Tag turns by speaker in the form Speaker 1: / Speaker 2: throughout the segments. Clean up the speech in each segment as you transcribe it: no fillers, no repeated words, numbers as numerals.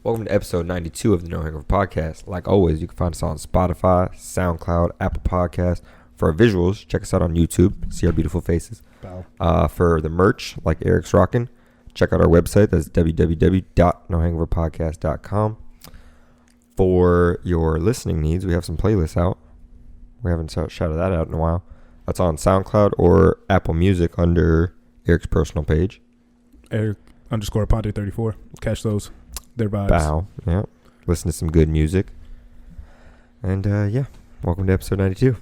Speaker 1: Welcome to episode 92 of the No Hangover Podcast. Like always, you can find us on Spotify, SoundCloud, Apple Podcasts. For our visuals, check us out on YouTube. See our beautiful faces. Wow. For the merch, like Eric's rocking, check out our website. That's www.nohangoverpodcast.com. For your listening needs, we have some playlists out. We haven't shouted that out in a while. That's on SoundCloud or Apple Music under Eric's personal page.
Speaker 2: Eric_Ponte34. Catch those. Their vibes.
Speaker 1: Bow. Yeah. Listen to some good music. And welcome to episode 92.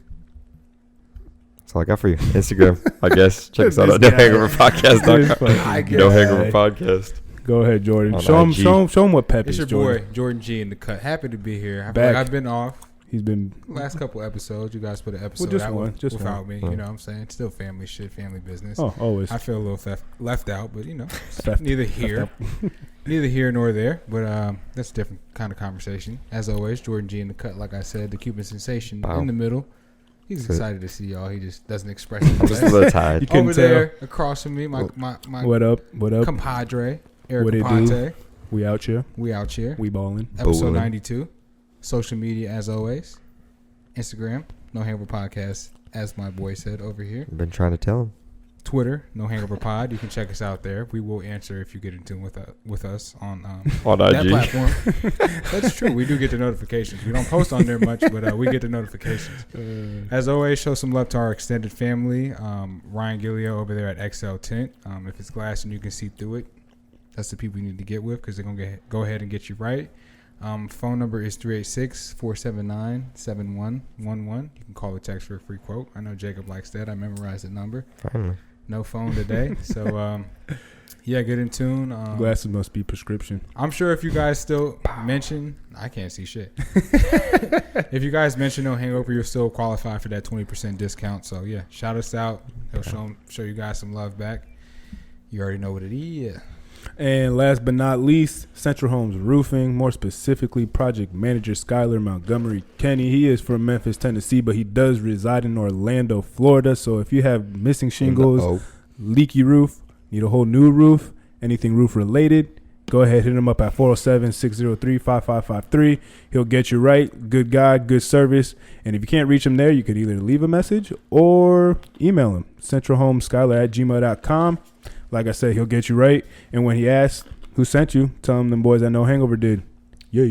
Speaker 1: That's all I got for you. Instagram, I guess. Check us out at NoHangoverPodcast.com. No Hangover Podcast.
Speaker 2: Go ahead, Jordan. Show him what Pep
Speaker 3: is.
Speaker 2: It's
Speaker 3: your
Speaker 2: Jordan.
Speaker 3: boy, Jordan G in the cut. Happy to be here. I've been off.
Speaker 2: He's been
Speaker 3: last couple episodes. You guys put an episode out without me. You know what I'm saying? Still family shit, family business.
Speaker 2: Oh, always.
Speaker 3: I feel a little left out, but neither here nor there. But that's a different kind of conversation. As always, Jordan G in the cut. Like I said, the Cuban sensation in the middle. He's excited to see y'all. He just doesn't express it.
Speaker 1: Just a little tired.
Speaker 3: Over there, across from me, my
Speaker 2: what up?
Speaker 3: Compadre, Eric Ponte.
Speaker 2: We out here.
Speaker 3: We
Speaker 2: balling.
Speaker 3: Episode 92. Social media, as always. Instagram, No Hangover Podcast, as my boy said over here.
Speaker 1: I've been trying to tell him.
Speaker 3: Twitter, No Hangover Pod. You can check us out there. We will answer if you get in tune with us on that
Speaker 1: IG
Speaker 3: platform. That's true. We do get the notifications. We don't post on there much, but we get the notifications. As always, show some love to our extended family. Ryan Gillio over there at XL Tint. If it's glass and you can see through it, that's the people you need to get with because they're going to go ahead and get you right. Phone number is 386-479-7111. You can call or text for a free quote. I know Jacob likes that. I memorized the number.
Speaker 1: Finally.
Speaker 3: No phone today. So, get in tune.
Speaker 2: Glasses must be prescription.
Speaker 3: I'm sure if you guys still mention, I can't see shit. If you guys mention No Hangover, you'll still qualify for that 20% discount. So, yeah, shout us out. He'll show you guys some love back. You already know what it is.
Speaker 2: And last but not least, Central Homes Roofing, more specifically Project Manager Skylar Montgomery Kenny. He is from Memphis, Tennessee, but he does reside in Orlando, Florida. So if you have missing shingles, leaky roof, need a whole new roof, anything roof related, go ahead, hit him up at 407-603-5553. He'll get you right. Good guy, good service. And if you can't reach him there, you could either leave a message or email him, centralhomeskylar@gmail.com. Like I said, he'll get you right. And when he asks who sent you, tell him them boys that No Hangover did. Yeah.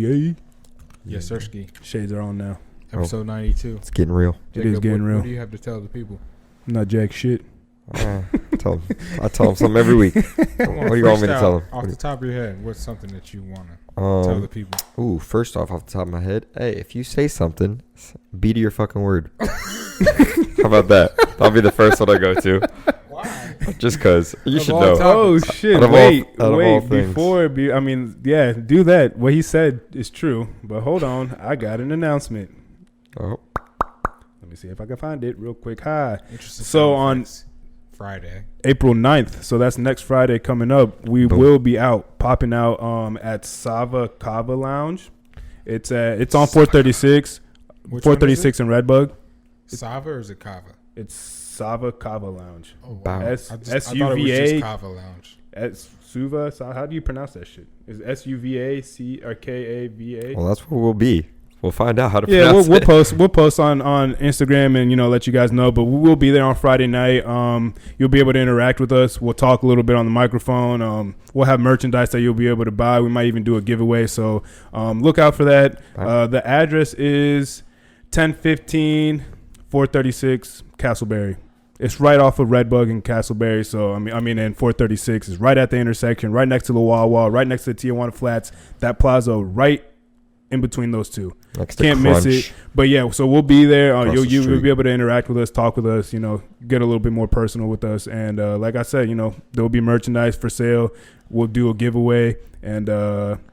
Speaker 3: Yes, sir, Ski.
Speaker 2: Shades are on now.
Speaker 3: Episode 92.
Speaker 1: It's getting real.
Speaker 2: Jacob, it is getting real.
Speaker 3: What do you have to tell the people?
Speaker 2: Not jack shit.
Speaker 1: I tell them something every week. What do you want me to tell them?
Speaker 3: Off the top of your head, what's something that you want to tell the people?
Speaker 1: First off the top of my head, hey, if you say something, be to your fucking word. How about that? That'll be the first one I go to.
Speaker 3: Why?
Speaker 1: Just because. You should know.
Speaker 2: Oh, shit. Wait. Before, do that. What he said is true. But hold on. I got an announcement.
Speaker 1: Oh.
Speaker 2: Let me see if I can find it real quick. Hi.
Speaker 3: So on Friday,
Speaker 2: April 9th, so that's next Friday coming up, we will be popping out at Sava Kava Lounge. It's on 436 436 in Redbug.
Speaker 3: Sava or is it Kava?
Speaker 2: It's Sava Kava Lounge.
Speaker 3: Oh, wow.
Speaker 2: S-U-V-A.
Speaker 3: I thought it was just Kava Lounge.
Speaker 2: Suva, how do you pronounce that shit? Is SUVA or KAVA?
Speaker 1: Well, that's where we'll be. We'll find out how to pronounce it.
Speaker 2: We'll post on Instagram and let you guys know. But we will be there on Friday night. You'll be able to interact with us. We'll talk a little bit on the microphone. We'll have merchandise that you'll be able to buy. We might even do a giveaway. So look out for that. The address is 1015 436 Castleberry. It's right off of Redbug and Castleberry. So and 436 is right at the intersection, right next to the Wawa, right next to the Tijuana Flats. That plaza right in between those two. Can't miss it. But yeah, so we'll be there. You'll be able to interact with us, talk with us, get a little bit more personal with us. And like I said, there'll be merchandise for sale. We'll do a giveaway. And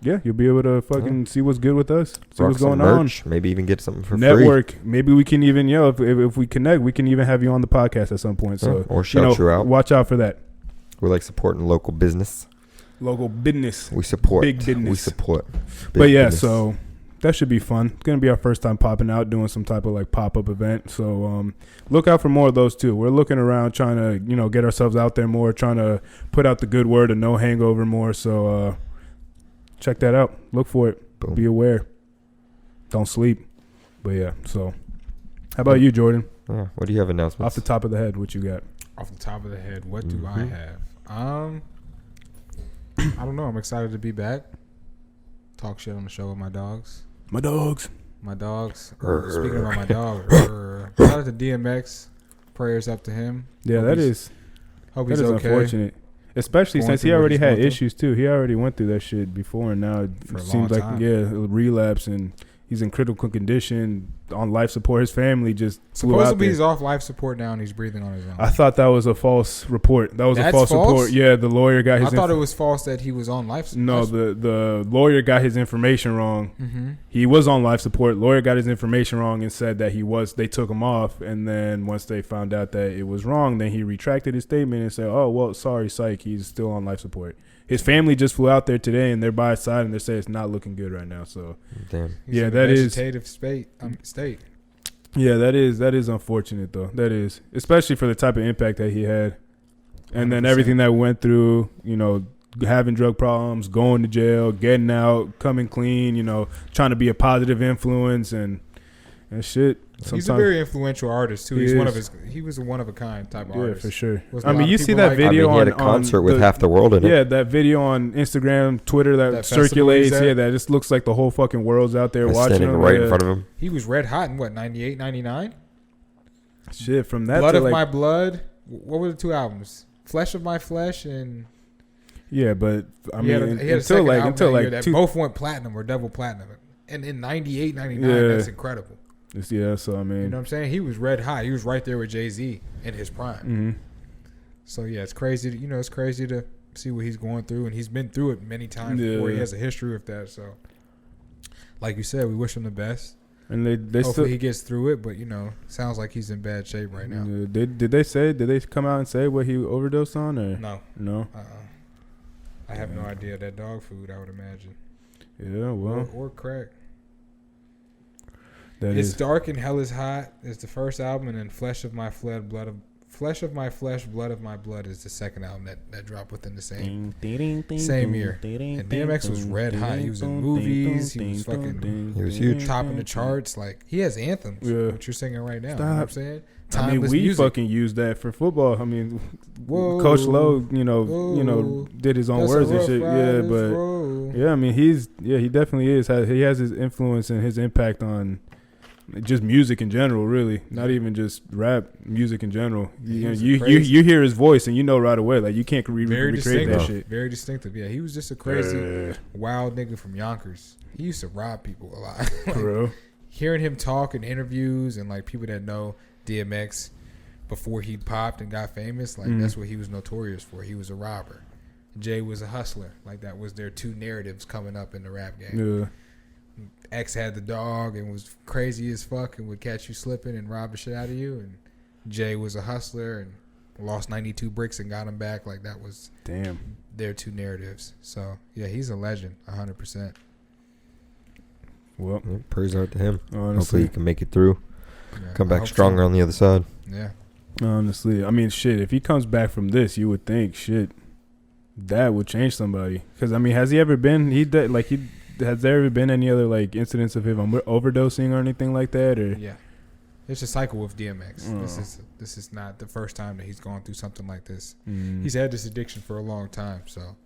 Speaker 2: you'll be able to fucking see what's good with us. See what's going on.
Speaker 1: Maybe even get something for
Speaker 2: Network.
Speaker 1: free.
Speaker 2: Maybe we can even, if we connect, we can even have you on the podcast at some point. So
Speaker 1: or shout you out.
Speaker 2: Watch out for that.
Speaker 1: We like supporting local business.
Speaker 2: Local business.
Speaker 1: We support.
Speaker 2: Big business.
Speaker 1: We support.
Speaker 2: But yeah, so that should be fun. It's going to be our first time popping out, doing some type of pop-up event. So look out for more of those too. We're looking around trying to, get ourselves out there more, trying to put out the good word of No Hangover more. So check that out. Look for it.
Speaker 1: Boom.
Speaker 2: Be aware. Don't sleep. But yeah, so how about you, Jordan?
Speaker 1: What do you have announcements?
Speaker 2: Off the top of the head, what you got?
Speaker 3: Off the top of the head, what do I have? I don't know. I'm excited to be back. Talk shit on the show with my dogs.
Speaker 2: My dogs.
Speaker 3: Speaking about my dog, shout out to DMX. Prayers up to him.
Speaker 2: Yeah,
Speaker 3: Hope
Speaker 2: he's
Speaker 3: okay.
Speaker 2: unfortunate. Especially
Speaker 3: Going
Speaker 2: since he
Speaker 3: through what
Speaker 2: already
Speaker 3: he's
Speaker 2: had
Speaker 3: going through.
Speaker 2: issues too. He already went through that shit before, and now it
Speaker 3: For a
Speaker 2: seems
Speaker 3: long
Speaker 2: like
Speaker 3: time.
Speaker 2: a relapse, and he's in critical condition on life support. His family just flew out
Speaker 3: Supposedly
Speaker 2: there.
Speaker 3: he's off life support now and he's breathing on his own.
Speaker 2: I thought that was a false report. That was
Speaker 3: That's
Speaker 2: a false
Speaker 3: false?
Speaker 2: report. Yeah, the lawyer got his.
Speaker 3: I thought it was false that he was on life support.
Speaker 2: No, the lawyer got his information wrong.
Speaker 3: Mm-hmm.
Speaker 2: He was on life support. Lawyer got his information wrong and said that he was. They took him off, and then once they found out that it was wrong, then he retracted his statement and said, "Oh well, sorry, psych. He's still on life support." His family just flew out there today, and they're by his side, and they say it's not looking good right now. So,
Speaker 1: Damn.
Speaker 3: He's
Speaker 2: yeah,
Speaker 3: in a
Speaker 2: that is.
Speaker 3: vegetative state.
Speaker 2: Yeah, that is unfortunate though. That is, especially for the type of impact that he had, and then
Speaker 3: 100%. everything
Speaker 2: that went through. Having drug problems, going to jail, getting out, coming clean. Trying to be a positive influence and shit.
Speaker 3: He's a very influential artist too.
Speaker 2: He
Speaker 3: He was a one of a kind type of
Speaker 2: Yeah,
Speaker 3: artist.
Speaker 2: for sure.
Speaker 3: Wasn't a lot
Speaker 2: I mean,
Speaker 3: of
Speaker 2: you see
Speaker 3: people
Speaker 2: that
Speaker 3: like-
Speaker 2: video
Speaker 1: he had
Speaker 2: on
Speaker 1: a concert
Speaker 2: on
Speaker 1: with half the world in it.
Speaker 2: Yeah, that video on Instagram, Twitter that
Speaker 3: That festival
Speaker 2: circulates.
Speaker 3: he's at?
Speaker 2: Yeah, that just looks like the whole fucking world's out there
Speaker 1: He's
Speaker 2: watching
Speaker 1: standing
Speaker 2: him.
Speaker 1: right in
Speaker 2: Yeah.
Speaker 1: front of him.
Speaker 3: He was red hot in what 98, 99?
Speaker 2: Shit, from that
Speaker 3: Blood
Speaker 2: to
Speaker 3: of
Speaker 2: like,
Speaker 3: My Blood. What were the two albums? Flesh of My Flesh and
Speaker 2: yeah, but I
Speaker 3: he
Speaker 2: mean,
Speaker 3: had a
Speaker 2: until
Speaker 3: second
Speaker 2: like
Speaker 3: album
Speaker 2: until
Speaker 3: that year
Speaker 2: like
Speaker 3: that both went platinum or double platinum. And in 98, 99,
Speaker 2: Yeah.
Speaker 3: that's incredible.
Speaker 2: yeah. So I mean,
Speaker 3: You know what I'm saying? He was red hot. He was right there with Jay-Z in his prime.
Speaker 2: mhm.
Speaker 3: So yeah, it's crazy. It's crazy to see what he's going through, and he's been through it many times before. He
Speaker 2: Yeah.
Speaker 3: has a history with that. So, like you said, we wish him the best.
Speaker 2: and they
Speaker 3: Hopefully
Speaker 2: still.
Speaker 3: he gets through it, but sounds like he's in bad shape right now.
Speaker 2: Did they come out and say what he overdosed on or
Speaker 3: No,
Speaker 2: no?
Speaker 3: I have no idea. That dog food, I would imagine.
Speaker 2: Yeah, well,
Speaker 3: Or crack.
Speaker 2: that
Speaker 3: It's
Speaker 2: is.
Speaker 3: Dark and Hell is Hot is the first album, and then Flesh of My Flesh, Blood of My Blood is the second album that dropped within the same year. And DMX was red hot. He was in movies. He was fucking.
Speaker 1: He was huge.
Speaker 3: Topping the charts. Like he has anthms.
Speaker 2: Yeah.
Speaker 3: What you're singing right now.
Speaker 2: Stop.
Speaker 3: You know what I'm saying?
Speaker 2: I mean,
Speaker 3: Timeless
Speaker 2: we
Speaker 3: music.
Speaker 2: fucking used that for football. I mean,
Speaker 3: Whoa.
Speaker 2: Coach Lowe,
Speaker 3: Whoa.
Speaker 2: did his own
Speaker 3: That's
Speaker 2: words
Speaker 3: a
Speaker 2: and
Speaker 3: rough
Speaker 2: shit.
Speaker 3: ride,
Speaker 2: Yeah,
Speaker 3: this
Speaker 2: but
Speaker 3: road.
Speaker 2: yeah, I mean, he definitely is. He has his influence and his impact on just music in general. Really, not even just rap, music in general. You hear his voice and you know right away. Like you can't
Speaker 3: Very
Speaker 2: recreate that
Speaker 3: distinctive.
Speaker 2: shit.
Speaker 3: Very distinctive. Yeah, he was just a crazy, wild nigga from Yonkers. He used to rob people a lot. Like,
Speaker 2: Bro.
Speaker 3: hearing him talk in interviews and like people that know DMX before he popped and got famous, like that's what he was notorious for. He was a robber. Jay was a hustler. Like that was their two narratives coming up in the rap game.
Speaker 2: Yeah.
Speaker 3: X had the dog and was crazy as fuck and would catch you slipping and rob the shit out of you. And Jay was a hustler and lost 92 bricks and got him back. Like that was
Speaker 2: Damn.
Speaker 3: their two narratives. So yeah, he's a legend, 100%.
Speaker 2: Well,
Speaker 1: Yeah, prayers out to him. Hopefully
Speaker 2: honestly,
Speaker 1: he can make it through.
Speaker 3: Yeah,
Speaker 1: Come
Speaker 3: I
Speaker 1: back
Speaker 3: hope
Speaker 1: stronger
Speaker 3: so.
Speaker 1: on the other side.
Speaker 3: Yeah.
Speaker 2: I mean, shit. If he comes back from this, you would think shit that would change somebody. Because I mean, has he ever been? Has there ever been any other like incidents of him overdosing or anything like that? Or
Speaker 3: Yeah. It's a cycle with DMX.
Speaker 2: Oh.
Speaker 3: This is not the first time that he's gone through something like this.
Speaker 2: Mm.
Speaker 3: He's had this addiction for a long time, so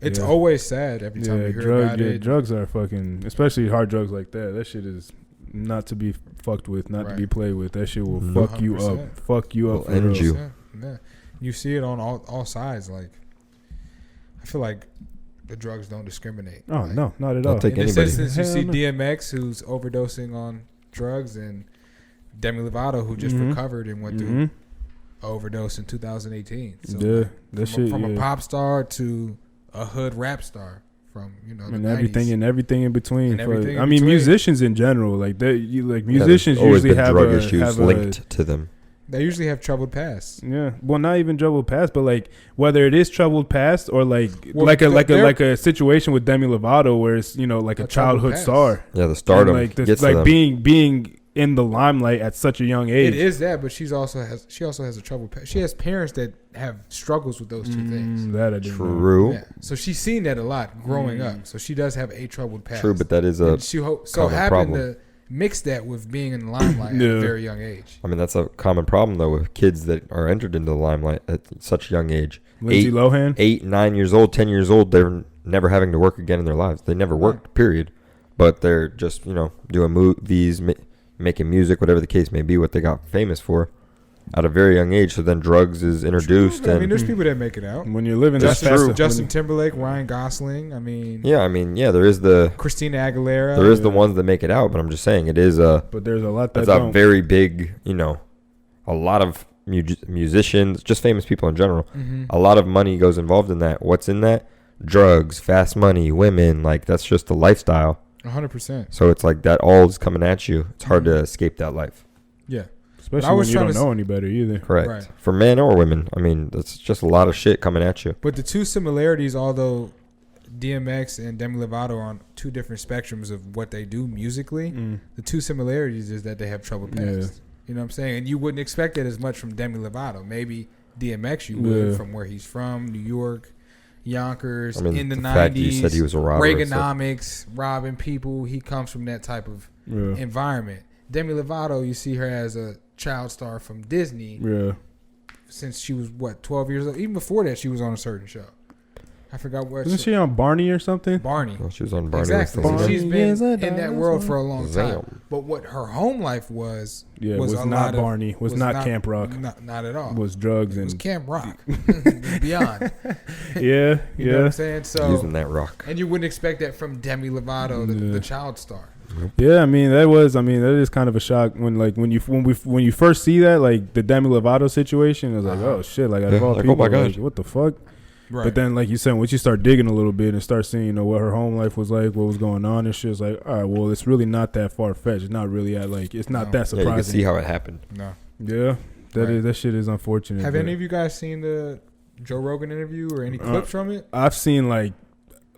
Speaker 3: it's
Speaker 2: Yeah.
Speaker 3: always sad every time you hear about it.
Speaker 2: drugs are fucking, especially hard drugs like that. That shit is not to be fucked with, not to be
Speaker 3: Right.
Speaker 2: played with. That shit will
Speaker 1: No.
Speaker 2: fuck you up.
Speaker 3: 100%.
Speaker 2: Fuck you up.
Speaker 1: Will
Speaker 2: For
Speaker 1: end
Speaker 2: real.
Speaker 1: you.
Speaker 3: Yeah. You see it on all sides. Like, I feel like the drugs don't discriminate.
Speaker 2: Oh
Speaker 3: Like,
Speaker 2: no, not at
Speaker 1: They'll
Speaker 2: all.
Speaker 1: take
Speaker 3: in this
Speaker 1: anybody.
Speaker 3: instance, you
Speaker 2: Hell
Speaker 3: see
Speaker 2: no.
Speaker 3: DMX who's overdosing on drugs, and Demi Lovato who just
Speaker 2: Mhm.
Speaker 3: recovered and went through
Speaker 2: Mhm.
Speaker 3: an overdose in 2018. So
Speaker 2: Yeah,
Speaker 3: like,
Speaker 2: that shit.
Speaker 3: from
Speaker 2: Yeah.
Speaker 3: a pop star to a hood rap star, from the
Speaker 2: and
Speaker 3: 90s.
Speaker 2: everything in between.
Speaker 3: And everything in
Speaker 2: I mean,
Speaker 3: between.
Speaker 2: musicians in general, like that. You like
Speaker 1: Yeah, there's
Speaker 2: musicians
Speaker 1: always
Speaker 2: usually
Speaker 1: been
Speaker 2: have
Speaker 1: drug
Speaker 2: a,
Speaker 1: issues
Speaker 2: have
Speaker 1: linked to them.
Speaker 3: They usually have troubled past.
Speaker 2: Yeah, well, not even troubled past, but like whether it is troubled past or like
Speaker 3: Well,
Speaker 2: like
Speaker 3: they're-
Speaker 2: a situation with Demi Lovato where it's like a
Speaker 3: A troubled
Speaker 2: childhood
Speaker 3: past.
Speaker 2: star.
Speaker 1: Yeah, the stardom
Speaker 2: And, like
Speaker 1: gets to
Speaker 2: like
Speaker 1: them.
Speaker 2: being in the limelight at such a young age.
Speaker 3: It is that, but she also has a troubled past. She has parents that have struggles with those two things.
Speaker 2: That I didn't
Speaker 1: True.
Speaker 2: know.
Speaker 3: Yeah. So she's seen that a lot growing up. So she does have a troubled past.
Speaker 1: True, but that is a
Speaker 3: so happened to mix that with being in the limelight at a very young age.
Speaker 1: I mean, that's a common problem though with kids that are entered into the limelight at such a young age.
Speaker 2: Lindsay Lohan,
Speaker 1: 8, 9 years old, 10 years old, they're never having to work again in their lives. They never worked, period. But they're just, doing movies, making music, whatever the case may be, what they got famous for at a very young age. So then drugs is introduced.
Speaker 3: True, I mean, there's people that make it out.
Speaker 2: When you're living that fast.
Speaker 3: Justin Timberlake, Ryan Gosling.
Speaker 1: There is the
Speaker 3: Christina Aguilera.
Speaker 1: There is the ones that make it out, but I'm just saying it is a.
Speaker 2: But there's a lot that
Speaker 1: it's
Speaker 2: don't.
Speaker 1: a very big, a lot of musicians, just famous people in general.
Speaker 3: Mm-hmm.
Speaker 1: A lot of money goes involved in that. What's in that? Drugs, fast money, women. Like that's just the lifestyle.
Speaker 3: 100%.
Speaker 1: So it's like that all is coming at you. It's hard to escape that life.
Speaker 3: Yeah.
Speaker 2: Especially when you don't know any better either.
Speaker 1: Correct.
Speaker 3: Right.
Speaker 1: For men or women. I mean, that's just a lot of shit coming at you.
Speaker 3: But the two similarities, although DMX and Demi Lovato are on two different spectrums of what they do musically, the two similarities is that they have troubled past.
Speaker 2: Yeah.
Speaker 3: You know what I'm saying? And you wouldn't expect that as much from Demi Lovato. Maybe DMX you would from where he's from, New York, Yonkers, in the 90s.
Speaker 1: Fact you said he was a robber.
Speaker 3: Reaganomics, robbing people. He comes from that type of environment. Demi Lovato, you see her as a child star from Disney.
Speaker 2: Yeah.
Speaker 3: Since she was 12 years old. Even before that, she was on a certain show. I forgot what.
Speaker 2: Wasn't she on Barney or something?
Speaker 3: Barney.
Speaker 1: Well, she was on Barney.
Speaker 3: Exactly.
Speaker 1: Barney.
Speaker 3: She's been in that world for a long time.
Speaker 1: Damn.
Speaker 3: But what her home life was
Speaker 2: was not Barney. Was not Camp Rock.
Speaker 3: Not at all.
Speaker 2: Was drugs
Speaker 3: It was
Speaker 2: and
Speaker 3: Camp Rock. Beyond.
Speaker 2: Yeah.
Speaker 3: You know what I'm saying? So
Speaker 1: using that rock.
Speaker 3: And you wouldn't expect that from Demi Lovato, the child star.
Speaker 2: Yeah, I mean that is kind of a shock when you first see that, like the Demi Lovato situation. It was like, oh shit, like out of all people,
Speaker 1: oh my God,
Speaker 2: what the fuck?
Speaker 3: Right.
Speaker 2: But then, like you said, once you start digging a little bit and start seeing, what her home life was like, what was going on and shit, it's like, all right, well, it's really not that far fetched. It's not really it's not that surprising.
Speaker 1: Yeah, you can see how it happened.
Speaker 3: No.
Speaker 2: Yeah, that shit is unfortunate.
Speaker 3: Have any of you guys seen the Joe Rogan interview or any clips from it?
Speaker 2: I've seen like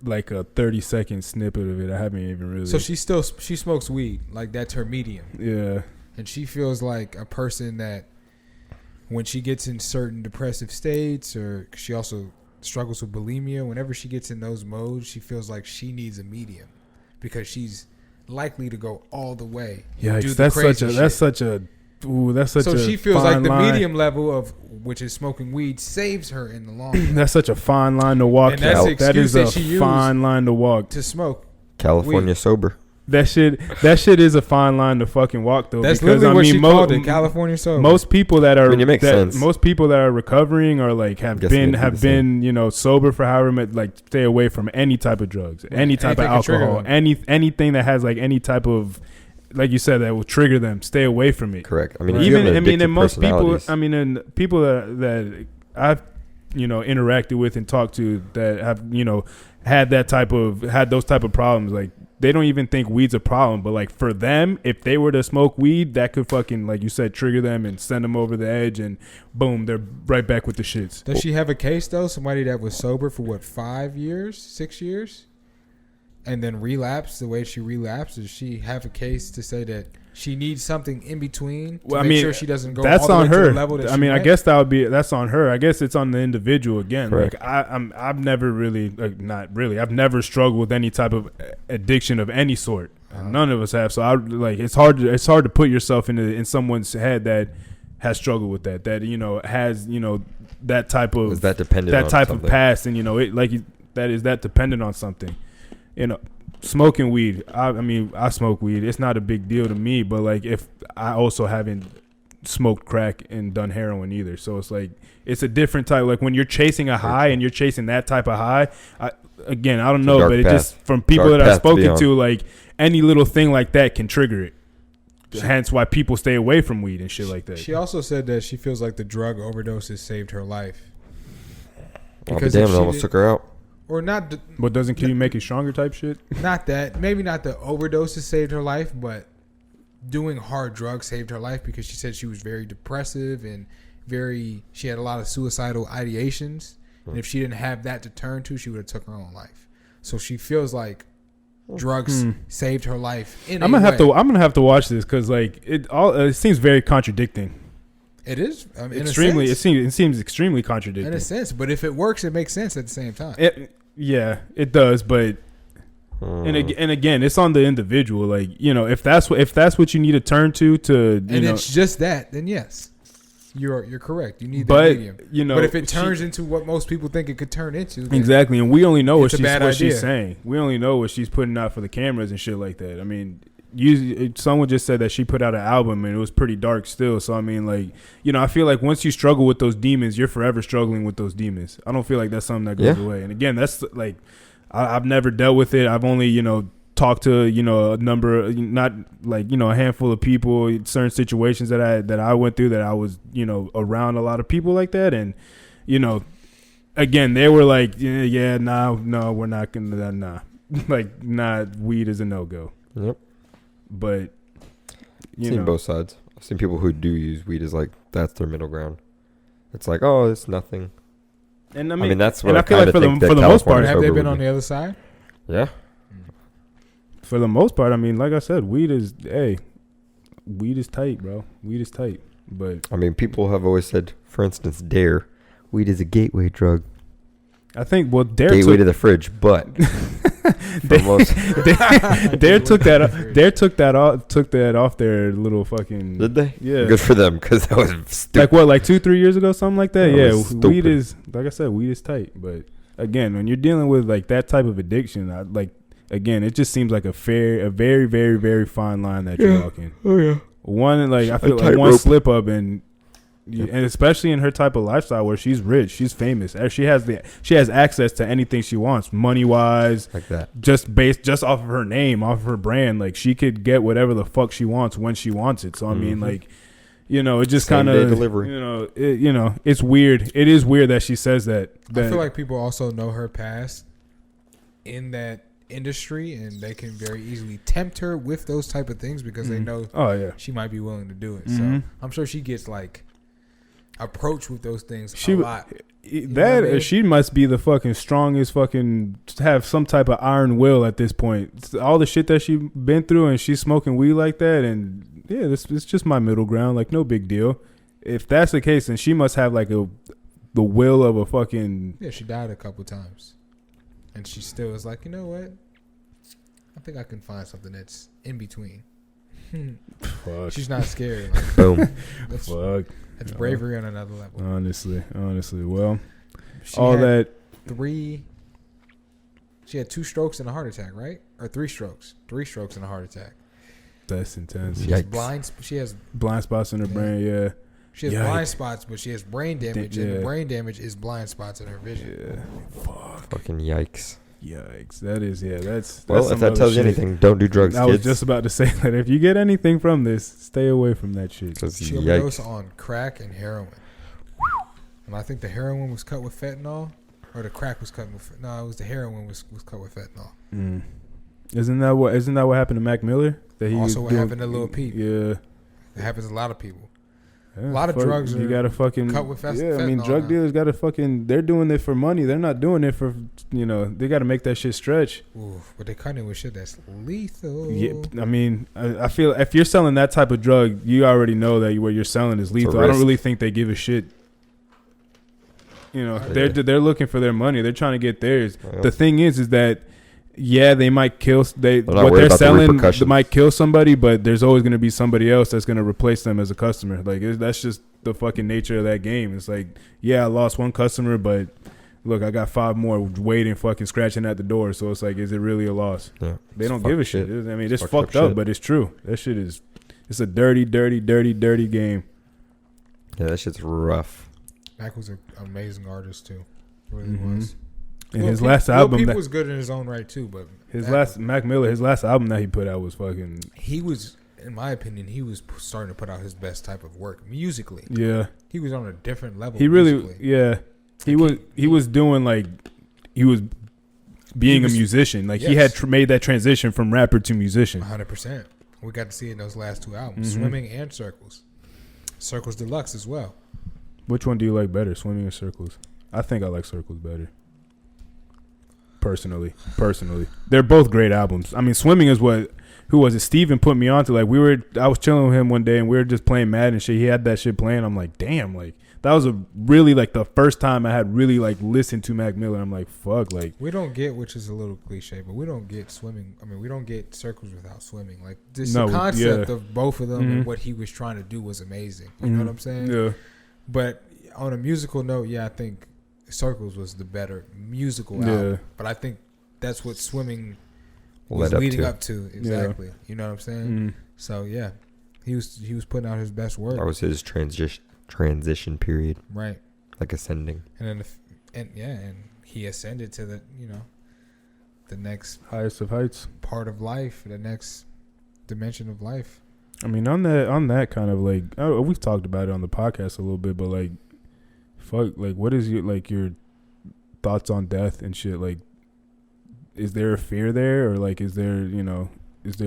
Speaker 2: a 30-second snippet of it. I haven't even really.
Speaker 3: So she smokes weed, like that's her medium.
Speaker 2: Yeah.
Speaker 3: And she feels like a person that when she gets in certain depressive states, or she also struggles with bulimia, whenever she gets in those modes, she feels like she needs a medium because she's likely to go all the way.
Speaker 2: Yeah, that's such a
Speaker 3: so she feels like the
Speaker 2: line.
Speaker 3: medium level of which is smoking weed saves her in the long run.
Speaker 2: That's such a fine line to walk.
Speaker 3: And that's the
Speaker 2: that is
Speaker 3: excuse
Speaker 2: a fine line to walk.
Speaker 3: To smoke
Speaker 1: California
Speaker 3: weed.
Speaker 1: sober.
Speaker 2: That shit is a fine line to fucking walk though.
Speaker 3: That's
Speaker 2: because,
Speaker 3: literally what she called it, California sober.
Speaker 2: Most people that are
Speaker 1: sense.
Speaker 2: Most people that are recovering or like have been sober for however much, like stay away from any type of drugs, any type of alcohol, anything that has like any type of, like you said, that will trigger them. Stay away from it.
Speaker 1: Correct. I mean,
Speaker 2: and most people. I mean, and people that I've interacted with and talked to that have had those type of problems, like they don't even think weed's a problem, but like for them, if they were to smoke weed, that could fucking, like you said, trigger them and send them over the edge, and boom, they're right back with the shits.
Speaker 3: Does she have a case though? Somebody that was sober for 5 years, 6 years, and then relapsed the way she relapsed? Does she have a case to say that she needs something in between to make sure she doesn't go
Speaker 2: that's
Speaker 3: all the
Speaker 2: on
Speaker 3: way
Speaker 2: her.
Speaker 3: to the level that
Speaker 2: I mean,
Speaker 3: went?
Speaker 2: I guess that's on her. I guess it's on the individual again.
Speaker 1: Correct.
Speaker 2: Like I've never really, not really, I've never struggled with any type of addiction of any sort. None of us have. So it's hard to put yourself in someone's head that has struggled with that has that type of,
Speaker 1: is that dependent
Speaker 2: that
Speaker 1: on
Speaker 2: type
Speaker 1: something?
Speaker 2: of past, and that dependent on something. Smoking weed, I mean, I smoke weed. It's not a big deal to me, but like if I also haven't smoked crack and done heroin either. So it's like, it's a different type. Like when you're chasing a high and you're chasing that type of high, I don't know, but it just, from people that I've spoken to, like any little thing like that can trigger it. Hence why people stay away from weed and shit like that.
Speaker 3: She also said that she feels like the drug overdoses saved her life.
Speaker 1: Because it almost took her out.
Speaker 3: Or not.
Speaker 2: But doesn't Kitty make it stronger type shit?
Speaker 3: Not that. Maybe not the overdoses saved her life, but doing hard drugs saved her life, because she said she was very depressive and she had a lot of suicidal ideations. And if she didn't have that to turn to, she would have took her own life. So she feels like drugs saved her life.
Speaker 2: I'm gonna have to watch this because like it seems very contradicting.
Speaker 3: It is
Speaker 2: extremely. It seems extremely contradicting
Speaker 3: in a sense, but if it works, it makes sense at the same time.
Speaker 2: It does, but. And again, it's on the individual. Like, if that's what you need to turn to
Speaker 3: it's just that, then yes, you're correct. You need that medium. But if it turns into what most people think it could turn into,
Speaker 2: exactly, and we only know what she's saying. We only know what she's putting out for the cameras and shit like that. I mean, someone just said that she put out an album and it was pretty dark still. So I mean, like, I feel like once you struggle with those demons, you're forever struggling with those demons. I don't feel like that's something that goes away. And again, that's like. I've never dealt with it. I've only, talked to, a number, not like, a handful of people, certain situations that I went through that I was, around a lot of people like that. And, again, they were like, no, we're not going to, nah. Like, nah, weed is a no-go.
Speaker 1: Yep.
Speaker 2: But,
Speaker 1: I've seen both sides. I've seen people who do use weed as like, that's their middle ground. It's like, oh, it's nothing.
Speaker 2: And I mean
Speaker 1: that's what
Speaker 2: and I feel like for the most part,
Speaker 3: have they been on the other side?
Speaker 1: Yeah.
Speaker 2: For the most part, I mean, like I said, weed is tight, bro. Weed is tight. But
Speaker 1: I mean, people have always said, for instance, Dare, weed is a gateway drug.
Speaker 2: I think Dare
Speaker 1: gateway to the fridge, but
Speaker 2: Dare took that off their little fucking.
Speaker 1: Did they?
Speaker 2: Yeah.
Speaker 1: Good for them, because that was stupid.
Speaker 2: Like what, like 2-3 years ago, something like that.
Speaker 1: That
Speaker 2: weed is, like I said, weed is tight. But again, when you're dealing with like that type of addiction, it just seems like a very, very, very fine line that you're walking.
Speaker 1: Oh yeah.
Speaker 2: I feel like one slip up and especially in her type of lifestyle where she's rich, she's famous, she has access to anything she wants, money wise,
Speaker 1: like that.
Speaker 2: Just off of her name, off of her brand, like she could get whatever the fuck she wants when she wants it. So I mean, like, it just kind of
Speaker 1: delivery.
Speaker 2: It's weird. It is weird that she says that.
Speaker 3: I feel like people also know her past in that industry, and they can very easily tempt her with those type of things because they know she might be willing to do it. So I'm sure she gets like approached with those things a lot.
Speaker 2: She must be the fucking strongest, fucking have some type of iron will at this point. All the shit that she been through, and she's smoking weed like that, and it's just my middle ground, like no big deal. If that's the case, then she must have like the will of a fucking.
Speaker 3: Yeah, she died a couple times, and she still is like, you know what? I think I can find something that's in between.
Speaker 2: Fuck.
Speaker 3: She's not scared. Like,
Speaker 1: boom.
Speaker 2: Fuck.
Speaker 3: It's bravery on another level.
Speaker 2: Honestly. Well, she
Speaker 3: had 2 strokes and a heart attack, right? Or 3 strokes. 3 strokes and a heart attack.
Speaker 2: That's intense.
Speaker 3: She has
Speaker 2: blind spots in her brain, yeah.
Speaker 3: She has blind spots, but she has brain damage, and the brain damage is blind spots in her vision.
Speaker 2: Yeah. Fuck.
Speaker 1: Fucking yikes.
Speaker 2: That is, that's
Speaker 1: well, if that tells you anything, don't do drugs,
Speaker 2: I was just about to say that if you get anything from this, stay away from that shit.
Speaker 3: She overdosed on crack and heroin. And I think the heroin was cut with fentanyl, or the crack was cut with it was the heroin was cut with fentanyl.
Speaker 2: Isn't that what happened to Mac Miller?
Speaker 3: What happened to Lil Peep.
Speaker 2: Yeah.
Speaker 3: It happens to a lot of people.
Speaker 2: Yeah,
Speaker 3: a lot of drugs
Speaker 2: you gotta fucking
Speaker 3: cut with
Speaker 2: fentanyl. I mean, drug dealers gotta fucking. They're doing it for money. They're not doing it for They gotta make that shit stretch.
Speaker 3: Oof, but they cut it with shit that's lethal.
Speaker 2: Yeah, I mean, I feel if you're selling that type of drug, you already know that what you're selling is lethal. I don't really think they give a shit. They're looking for their money. They're trying to get theirs. Yeah. The thing is that. Yeah, they might kill. What they're selling might kill somebody, but there's always going to be somebody else that's going to replace them as a customer. Like that's just the fucking nature of that game. It's like, yeah, I lost one customer, but look, I got 5 more waiting, fucking scratching at the door. So it's like, is it really a loss? Yeah, they don't give a shit. I mean, it's fucked up, but it's true. That shit it's a dirty, dirty, dirty, dirty game.
Speaker 1: Yeah, that shit's rough.
Speaker 3: Mac was an amazing artist too. He really was.
Speaker 2: And his last album
Speaker 3: was good in his own right too, but
Speaker 2: Mac Miller, his last album that he put out was fucking.
Speaker 3: He was, in my opinion, starting to put out his best type of work musically.
Speaker 2: Yeah,
Speaker 3: he was on a different level.
Speaker 2: He really, he was doing like he was being a musician. Like he had made that transition from rapper to musician.
Speaker 3: 100%. We got to see it in those last 2 albums, Swimming and Circles. Circles Deluxe as well.
Speaker 2: Which one do you like better, Swimming or Circles? I think I like Circles better. personally. They're both great albums. I mean, Swimming is who was it? Steven put me on to. Like, I was chilling with him one day and we were just playing Madden and shit. He had that shit playing. I'm like, damn, like that was a really like the first time I had really like listened to Mac Miller. I'm like, fuck, like
Speaker 3: we don't get, which is a little cliche, but we don't get Swimming. I mean, we don't get Circles without Swimming. Like just the concept of both of them and what he was trying to do was amazing. You know what I'm saying?
Speaker 2: Yeah.
Speaker 3: But on a musical note, yeah, I think Circles was the better musical album. But I think that's what Swimming was leading up to. Exactly. Yeah. You know what I'm saying? So yeah, he was putting out his best work.
Speaker 1: That was his transition period.
Speaker 3: Right.
Speaker 1: Like ascending.
Speaker 3: And he ascended to the next
Speaker 2: highest of heights
Speaker 3: part of life, the next dimension of life.
Speaker 2: I mean, on that kind of like, we've talked about it on the podcast a little bit, but like, fuck, like, what is your thoughts on death and shit? Like, is there a fear there, or like, is there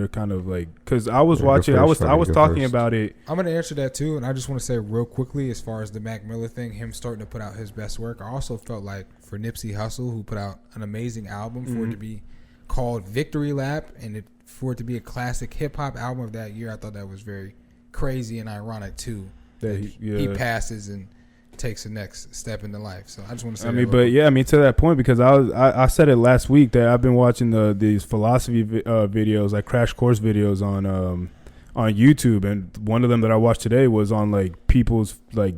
Speaker 2: kind of like, because I was watching, I was talking about it.
Speaker 3: I'm gonna answer that too, and I just want to say real quickly, as far as the Mac Miller thing, him starting to put out his best work, I also felt like for Nipsey Hussle, who put out an amazing album, for it to be called Victory Lap, and for it to be a classic hip hop album of that year, I thought that was very crazy and ironic too. That he passes and takes the next step into life. So I just want to say.
Speaker 2: To that point, because I said it last week that I've been watching these philosophy videos, like crash course videos on YouTube, and one of them that I watched today was on like people's like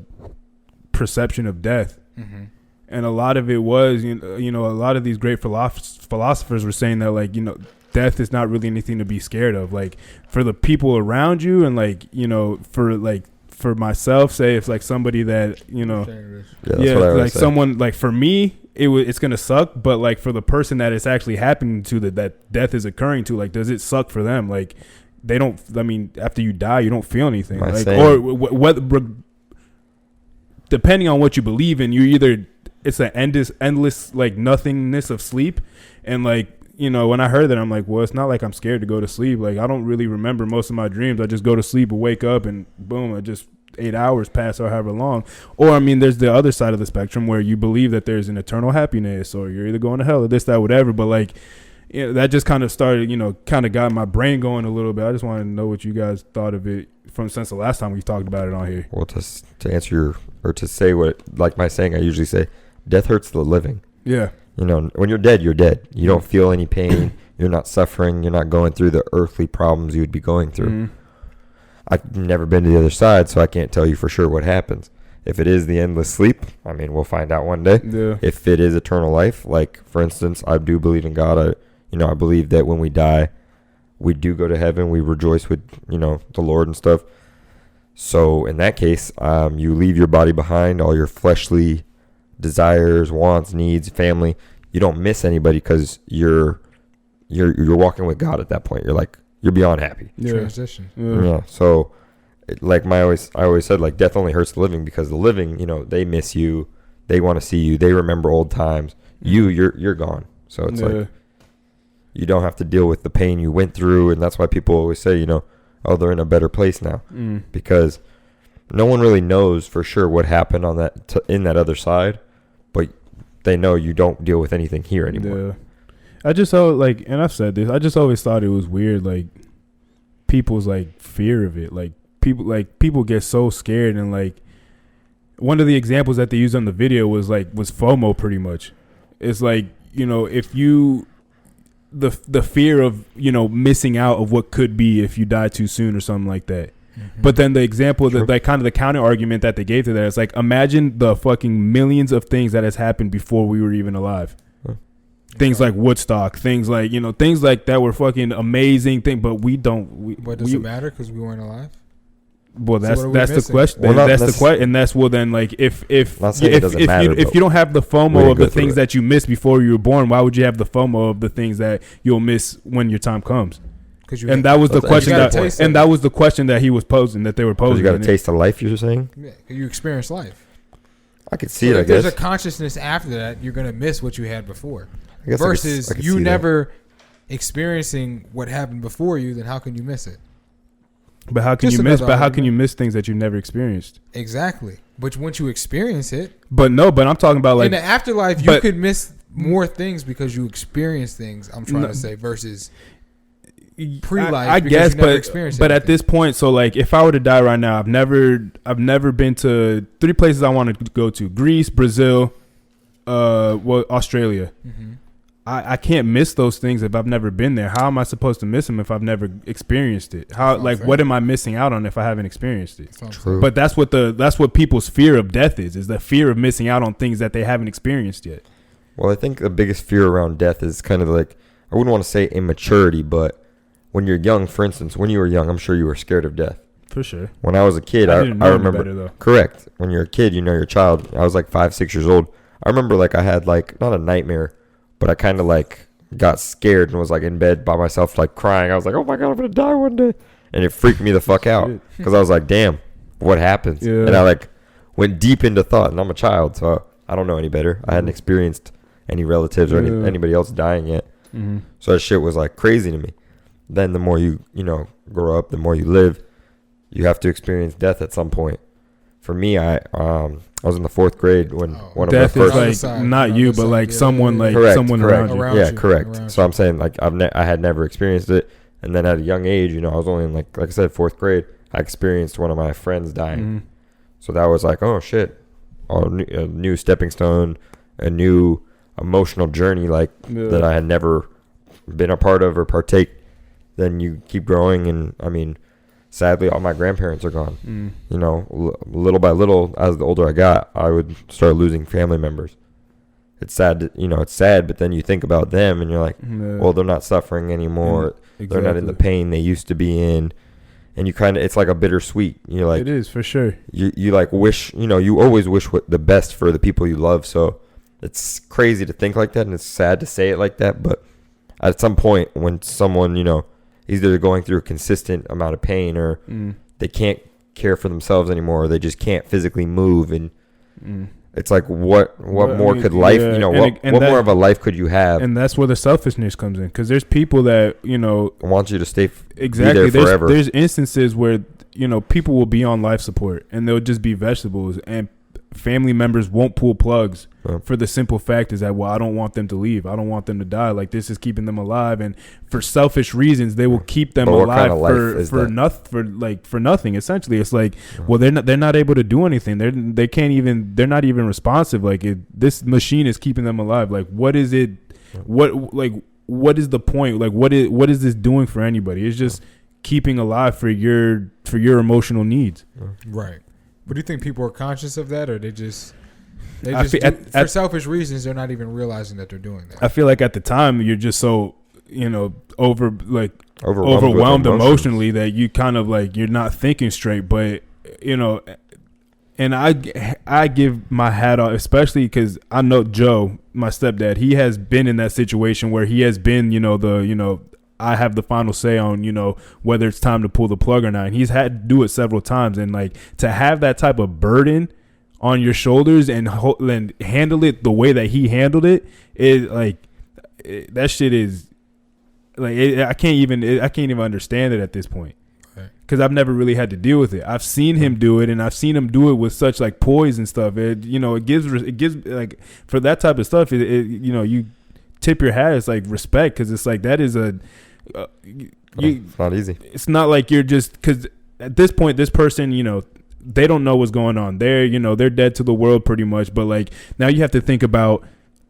Speaker 2: perception of death. And a lot of it was, a lot of these great philosophers were saying that, like, death is not really anything to be scared of. Like, for the people around you, and like, for myself, say if like somebody that, like someone, like for me, it's gonna suck. But like for the person that it's actually happening to, that death is occurring to, like, does it suck for them? Like, they don't. I mean, after you die, you don't feel anything. Like, or what? Depending on what you believe in, you either. It's an endless like nothingness of sleep. And like, when I heard that, I'm like, well, it's not like I'm scared to go to sleep. Like, I don't really remember most of my dreams. I just go to sleep and wake up and boom, I just 8 hours pass or however long. Or, I mean, there's the other side of the spectrum where you believe that there's an eternal happiness, or you're either going to hell or this, that, whatever. But like, that just kind of started, kind of got my brain going a little bit. I just wanted to know what you guys thought of it since the last time we talked about it on here.
Speaker 1: Well, to answer to say what, like my saying, I usually say, death hurts the living.
Speaker 2: Yeah.
Speaker 1: When you're dead, you're dead. You don't feel any pain. You're not suffering. You're not going through the earthly problems you would be going through. I've never been to the other side, so I can't tell you for sure what happens. If it is the endless sleep, I mean, we'll find out one day.
Speaker 2: Yeah.
Speaker 1: If it is eternal life, like, for instance, I do believe in God. I believe that when we die, we do go to heaven. We rejoice with, the Lord and stuff. So in that case, you leave your body behind, all your fleshly desires, wants, needs, family. You don't miss anybody because you're walking with God at that point. You're beyond happy.
Speaker 3: Transition.
Speaker 1: Yeah. So, I always said, like, death only hurts the living, because the living, they miss you, they want to see you, they remember old times. You're gone. So it's like you don't have to deal with the pain you went through, and that's why people always say, they're in a better place now, because no one really knows for sure what happened on that in that other side. But they know you don't deal with anything here anymore.
Speaker 2: Yeah. I just and I've said this, I just always thought it was weird, like, people's like fear of it. Like, people get so scared, and like one of the examples that they used on the video was FOMO pretty much. It's like, if you the fear of, missing out of what could be if you die too soon or something like that. But then the example, that like kind of the counter argument that they gave to that is like, imagine the fucking millions of things that has happened before we were even alive. Things like Woodstock, things like, things like that were fucking amazing thing, but we don't.
Speaker 3: But does it matter because we weren't alive?
Speaker 2: Well, that's the question. That's the question, and that's, well, then, like, if you don't have the FOMO of the things that you missed before you were born, why would you have the FOMO of the things that you'll miss when your time comes? And that was the question that was the question that he was posing, that they were posing.
Speaker 1: You got a taste of life, you're saying?
Speaker 3: Yeah, you experience life.
Speaker 1: I could see it. I guess
Speaker 3: there's a consciousness after that. You're gonna miss what you had before. Versus you never experiencing what happened before you. Then how can you miss it?
Speaker 2: But how can you miss? But how can you miss things that you never experienced?
Speaker 3: Exactly. But once you experience it,
Speaker 2: but I'm talking about, like,
Speaker 3: in the afterlife, you could miss more things because you experience things. I'm trying to say versus pre-life.
Speaker 2: I guess, but at this point, so like if I were to die right now, I've never been to 3 places I want to go to: Greece, Brazil, Australia. Mm-hmm. I can't miss those things if I've never been there. How am I supposed to miss them if I've never experienced it? What am I missing out on if I haven't experienced it?
Speaker 1: True.
Speaker 2: But that's what people's fear of death is the fear of missing out on things that they haven't experienced yet.
Speaker 1: Well, I think the biggest fear around death is kind of like, I wouldn't want to say immaturity, but when you're young, for instance, when you were young, I'm sure you were scared of death.
Speaker 2: For sure.
Speaker 1: When I was a kid, I remember.
Speaker 2: Better, though.
Speaker 1: Correct. When you're a kid, you know you're a child. I was like 5, 6 years old. I remember like I had like, not a nightmare, but I kind of like got scared and was like in bed by myself, like crying. I was like, oh my God, I'm going to die one day. And it freaked me the fuck out because I was like, damn, what happens? Yeah. And I like went deep into thought, and I'm a child, so I don't know any better. I hadn't experienced any relatives or anybody else dying yet. Mm-hmm. So that shit was like crazy to me. Then the more you grow up, the more you live, you have to experience death at some point. For me, I was in the 4th grade when one of the first
Speaker 2: death is like not you, but like someone like
Speaker 1: correct,
Speaker 2: someone
Speaker 1: correct.
Speaker 2: around you.
Speaker 1: Yeah, correct. So I'm saying like I had never experienced it, and then at a young age, I was only in like I said 4th grade. I experienced one of my friends dying, mm-hmm. So that was like, oh shit, a new stepping stone, a new emotional journey that I had never been a part of or partake. Then you keep growing, and I mean, sadly, all my grandparents are gone. Little by little, as the older I got, I would start losing family members. It's sad, it's sad, but then you think about them, and you're like, well, they're not suffering anymore. Exactly. They're not in the pain they used to be in. And you kind of, it's like a bittersweet. You're like,
Speaker 2: it is, for sure.
Speaker 1: You like wish, you always wish the best for the people you love. So it's crazy to think like that, and it's sad to say it like that. But at some point, when someone, either going through a consistent amount of pain, or they can't care for themselves anymore, or they just can't physically move, and it's like what more could life, what more of a life could you have?
Speaker 2: And that's where the selfishness comes in, because there's people that
Speaker 1: want you to stay
Speaker 2: exactly
Speaker 1: be there forever.
Speaker 2: There's instances where people will be on life support and they'll just be vegetables, and family members won't pull plugs for the simple fact is that, well, I don't want them to leave. I don't want them to die. Like, this is keeping them alive, and for selfish reasons, they will keep them alive for nothing. Essentially, it's like, well, they're not able to do anything. They're not even responsive. Like, this machine is keeping them alive. Like, what is it? What is the point? Like, what is this doing for anybody? It's just keeping alive for your emotional needs.
Speaker 3: Right. But do you think people are conscious of that, or for selfish reasons, they're not even realizing that they're doing that?
Speaker 2: I feel like at the time you're just so overwhelmed emotionally that you kind of like you're not thinking straight. But and I give my hat off, especially because I know Joe, my stepdad. He has been in that situation where he has been I have the final say on, whether it's time to pull the plug or not. And he's had to do it several times. And, like, to have that type of burden on your shoulders and handle it the way that he handled it, that shit is, like, I can't even understand it at this point. Because I've never really had to deal with it. I've seen him do it, and I've seen him do it with such, like, poise and stuff. It gives, like, for that type of stuff, you tip your hat. It's like respect, because it's like that is
Speaker 1: it's not easy.
Speaker 2: It's not like you're just, because at this point this person they don't know what's going on. They're dead to the world pretty much, but like now you have to think about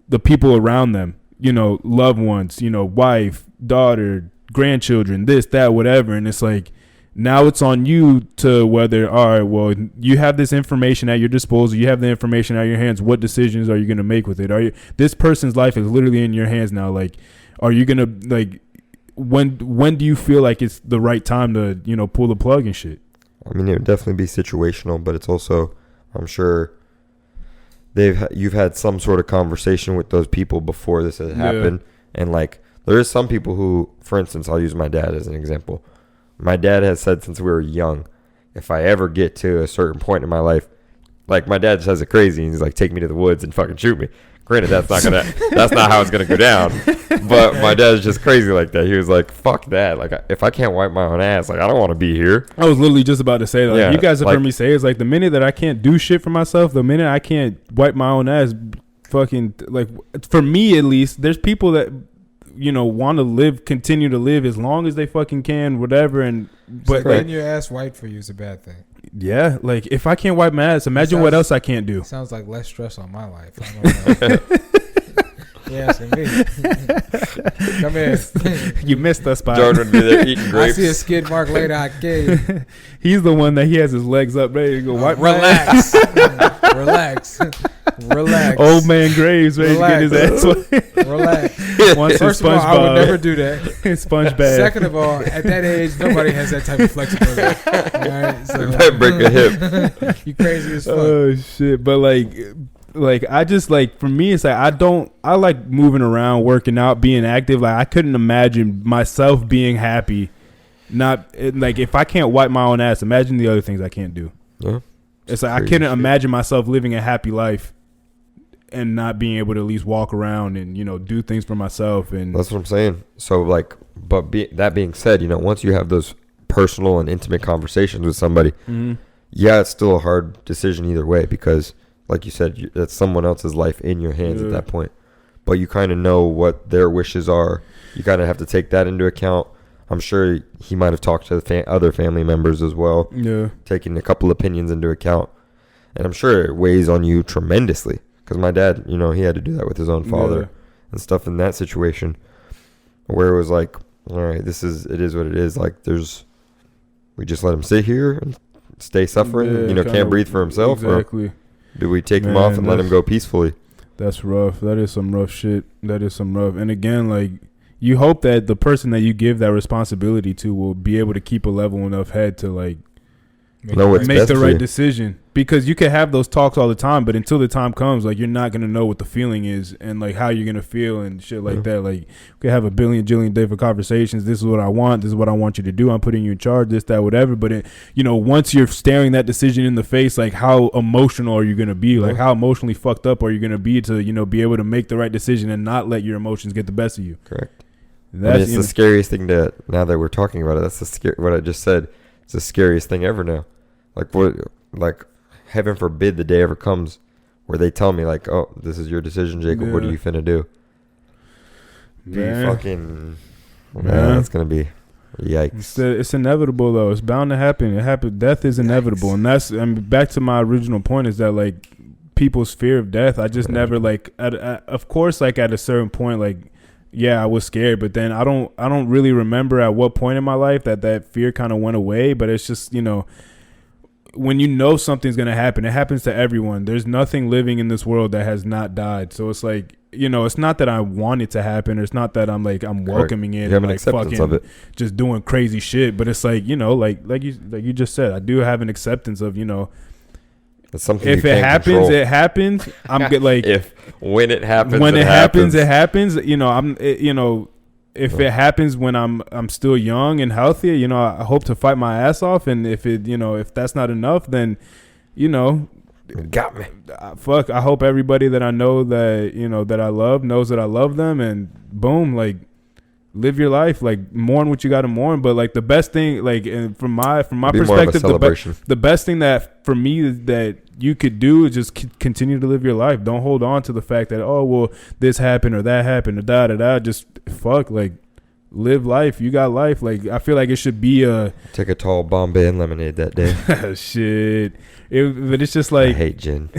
Speaker 2: the people around them, loved ones, wife, daughter, grandchildren, this, that, whatever. And it's like now it's on you to whether, all right, well, you have this information at your disposal. You have the information at your hands. What decisions are you going to make with it? This person's life is literally in your hands now. Like, are you going to, like, when do you feel like it's the right time to, pull the plug and shit?
Speaker 1: I mean, it would definitely be situational, but it's also, I'm sure you've had some sort of conversation with those people before this has happened. And like, there is some people who, for instance, I'll use my dad as an example. My dad has said since we were young, if I ever get to a certain point in my life, like my dad says it crazy, and he's like, take me to the woods and fucking shoot me. Granted, that's not how it's gonna go down. But my dad's just crazy like that. He was like, fuck that. Like, if I can't wipe my own ass, like, I don't want to be here.
Speaker 2: I was literally just about to say that. Like, you guys have heard me say, it's like the minute that I can't do shit for myself, the minute I can't wipe my own ass, fucking like for me at least, there's people that want to continue to live as long as they fucking can, whatever. And but
Speaker 3: so getting your ass wiped for you is a bad thing.
Speaker 2: Yeah, like if I can't wipe my ass, imagine what else I can't do.
Speaker 3: Sounds like less stress on my life. I don't know. Yeah, asking me. Come here.
Speaker 2: You missed us, by
Speaker 1: Jordan would be there eating grapes.
Speaker 3: I see a skid mark later. I gave.
Speaker 2: He's the one that he has his legs up, ready to go wipe.
Speaker 3: Relax, relax, relax.
Speaker 2: Old man Graves ready to get his ass wiped.
Speaker 3: Relax. First of all, I would never do that.
Speaker 2: Sponge bag.
Speaker 3: Second of all, at that age, nobody has that type of flexibility. All right, so
Speaker 1: might break a hip.
Speaker 3: You crazy as fuck.
Speaker 2: Oh shit! But like I just like for me, it's like I like moving around, working out, being active. Like I couldn't imagine myself being happy. Not like if I can't wipe my own ass, imagine the other things I can't do.
Speaker 1: Yeah.
Speaker 2: It's like I couldn't imagine myself living a happy life and not being able to at least walk around and do things for myself. And
Speaker 1: that's what I'm saying. So that being said, once you have those personal and intimate conversations with somebody, yeah, it's still a hard decision either way because, like you said, that's someone else's life in your hands at that point. But you kind of know what their wishes are. You kind of have to take that into account. I'm sure he might have talked to the other family members as well, taking a couple opinions into account. And I'm sure it weighs on you tremendously because my dad, he had to do that with his own father and stuff in that situation where it was like, all right, it is what it is. Like we just let him sit here and stay suffering, can't breathe for himself.
Speaker 2: Exactly.
Speaker 1: Or do we take him off and let him go peacefully?
Speaker 2: That's rough. That is some rough shit. That is some rough. And again, like, you hope that the person that you give that responsibility to will be able to keep a level enough head to like make the right decision. Because you can have those talks all the time, but until the time comes, like you're not gonna know what the feeling is and like how you're gonna feel and shit like that. Like we could have a jillion different conversations. This is what I want. This is what I want you to do. I'm putting you in charge. This, that, whatever. But once you're staring that decision in the face, like how emotional are you gonna be? Like how emotionally fucked up are you gonna be to be able to make the right decision and not let your emotions get the best of you?
Speaker 1: Correct. It's the scariest thing now that we're talking about it. That's what I just said. It's the scariest thing ever now. Like heaven forbid the day ever comes where they tell me like, oh, this is your decision, Jacob. What are you finna do? It's gonna be yikes.
Speaker 2: It's inevitable though. It's bound to happen. Death is inevitable, and that's back to my original point is that like people's fear of death. I just never of course like at a certain point like. Yeah, I was scared, but then I don't really remember at what point in my life that fear kind of went away. But it's just, when something's going to happen, it happens to everyone. There's nothing living in this world that has not died. So it's like, it's not that I want it to happen. Or it's not that I'm welcoming it.
Speaker 1: You have an acceptance of it.
Speaker 2: Just doing crazy shit. But it's like, like you just said, I do have an acceptance of,
Speaker 1: it's something
Speaker 2: if it happens, control. It happens. I'm good. Like
Speaker 1: when it happens,
Speaker 2: it happens. If it happens when I'm still young and healthy, I hope to fight my ass off. And if if that's not enough, then,
Speaker 1: got me.
Speaker 2: Fuck. I hope everybody that I know that that I love knows that I love them. And boom, like. Live your life, like mourn what you got to mourn. But like the best thing, like from my perspective, the best thing that for me that you could do is just continue to live your life. Don't hold on to the fact that this happened or that happened or da. Just fuck, like live life. You got life. Like I feel like it should be
Speaker 1: take a tall Bombay and lemonade that day.
Speaker 2: Shit, but it's just like
Speaker 1: I hate gin.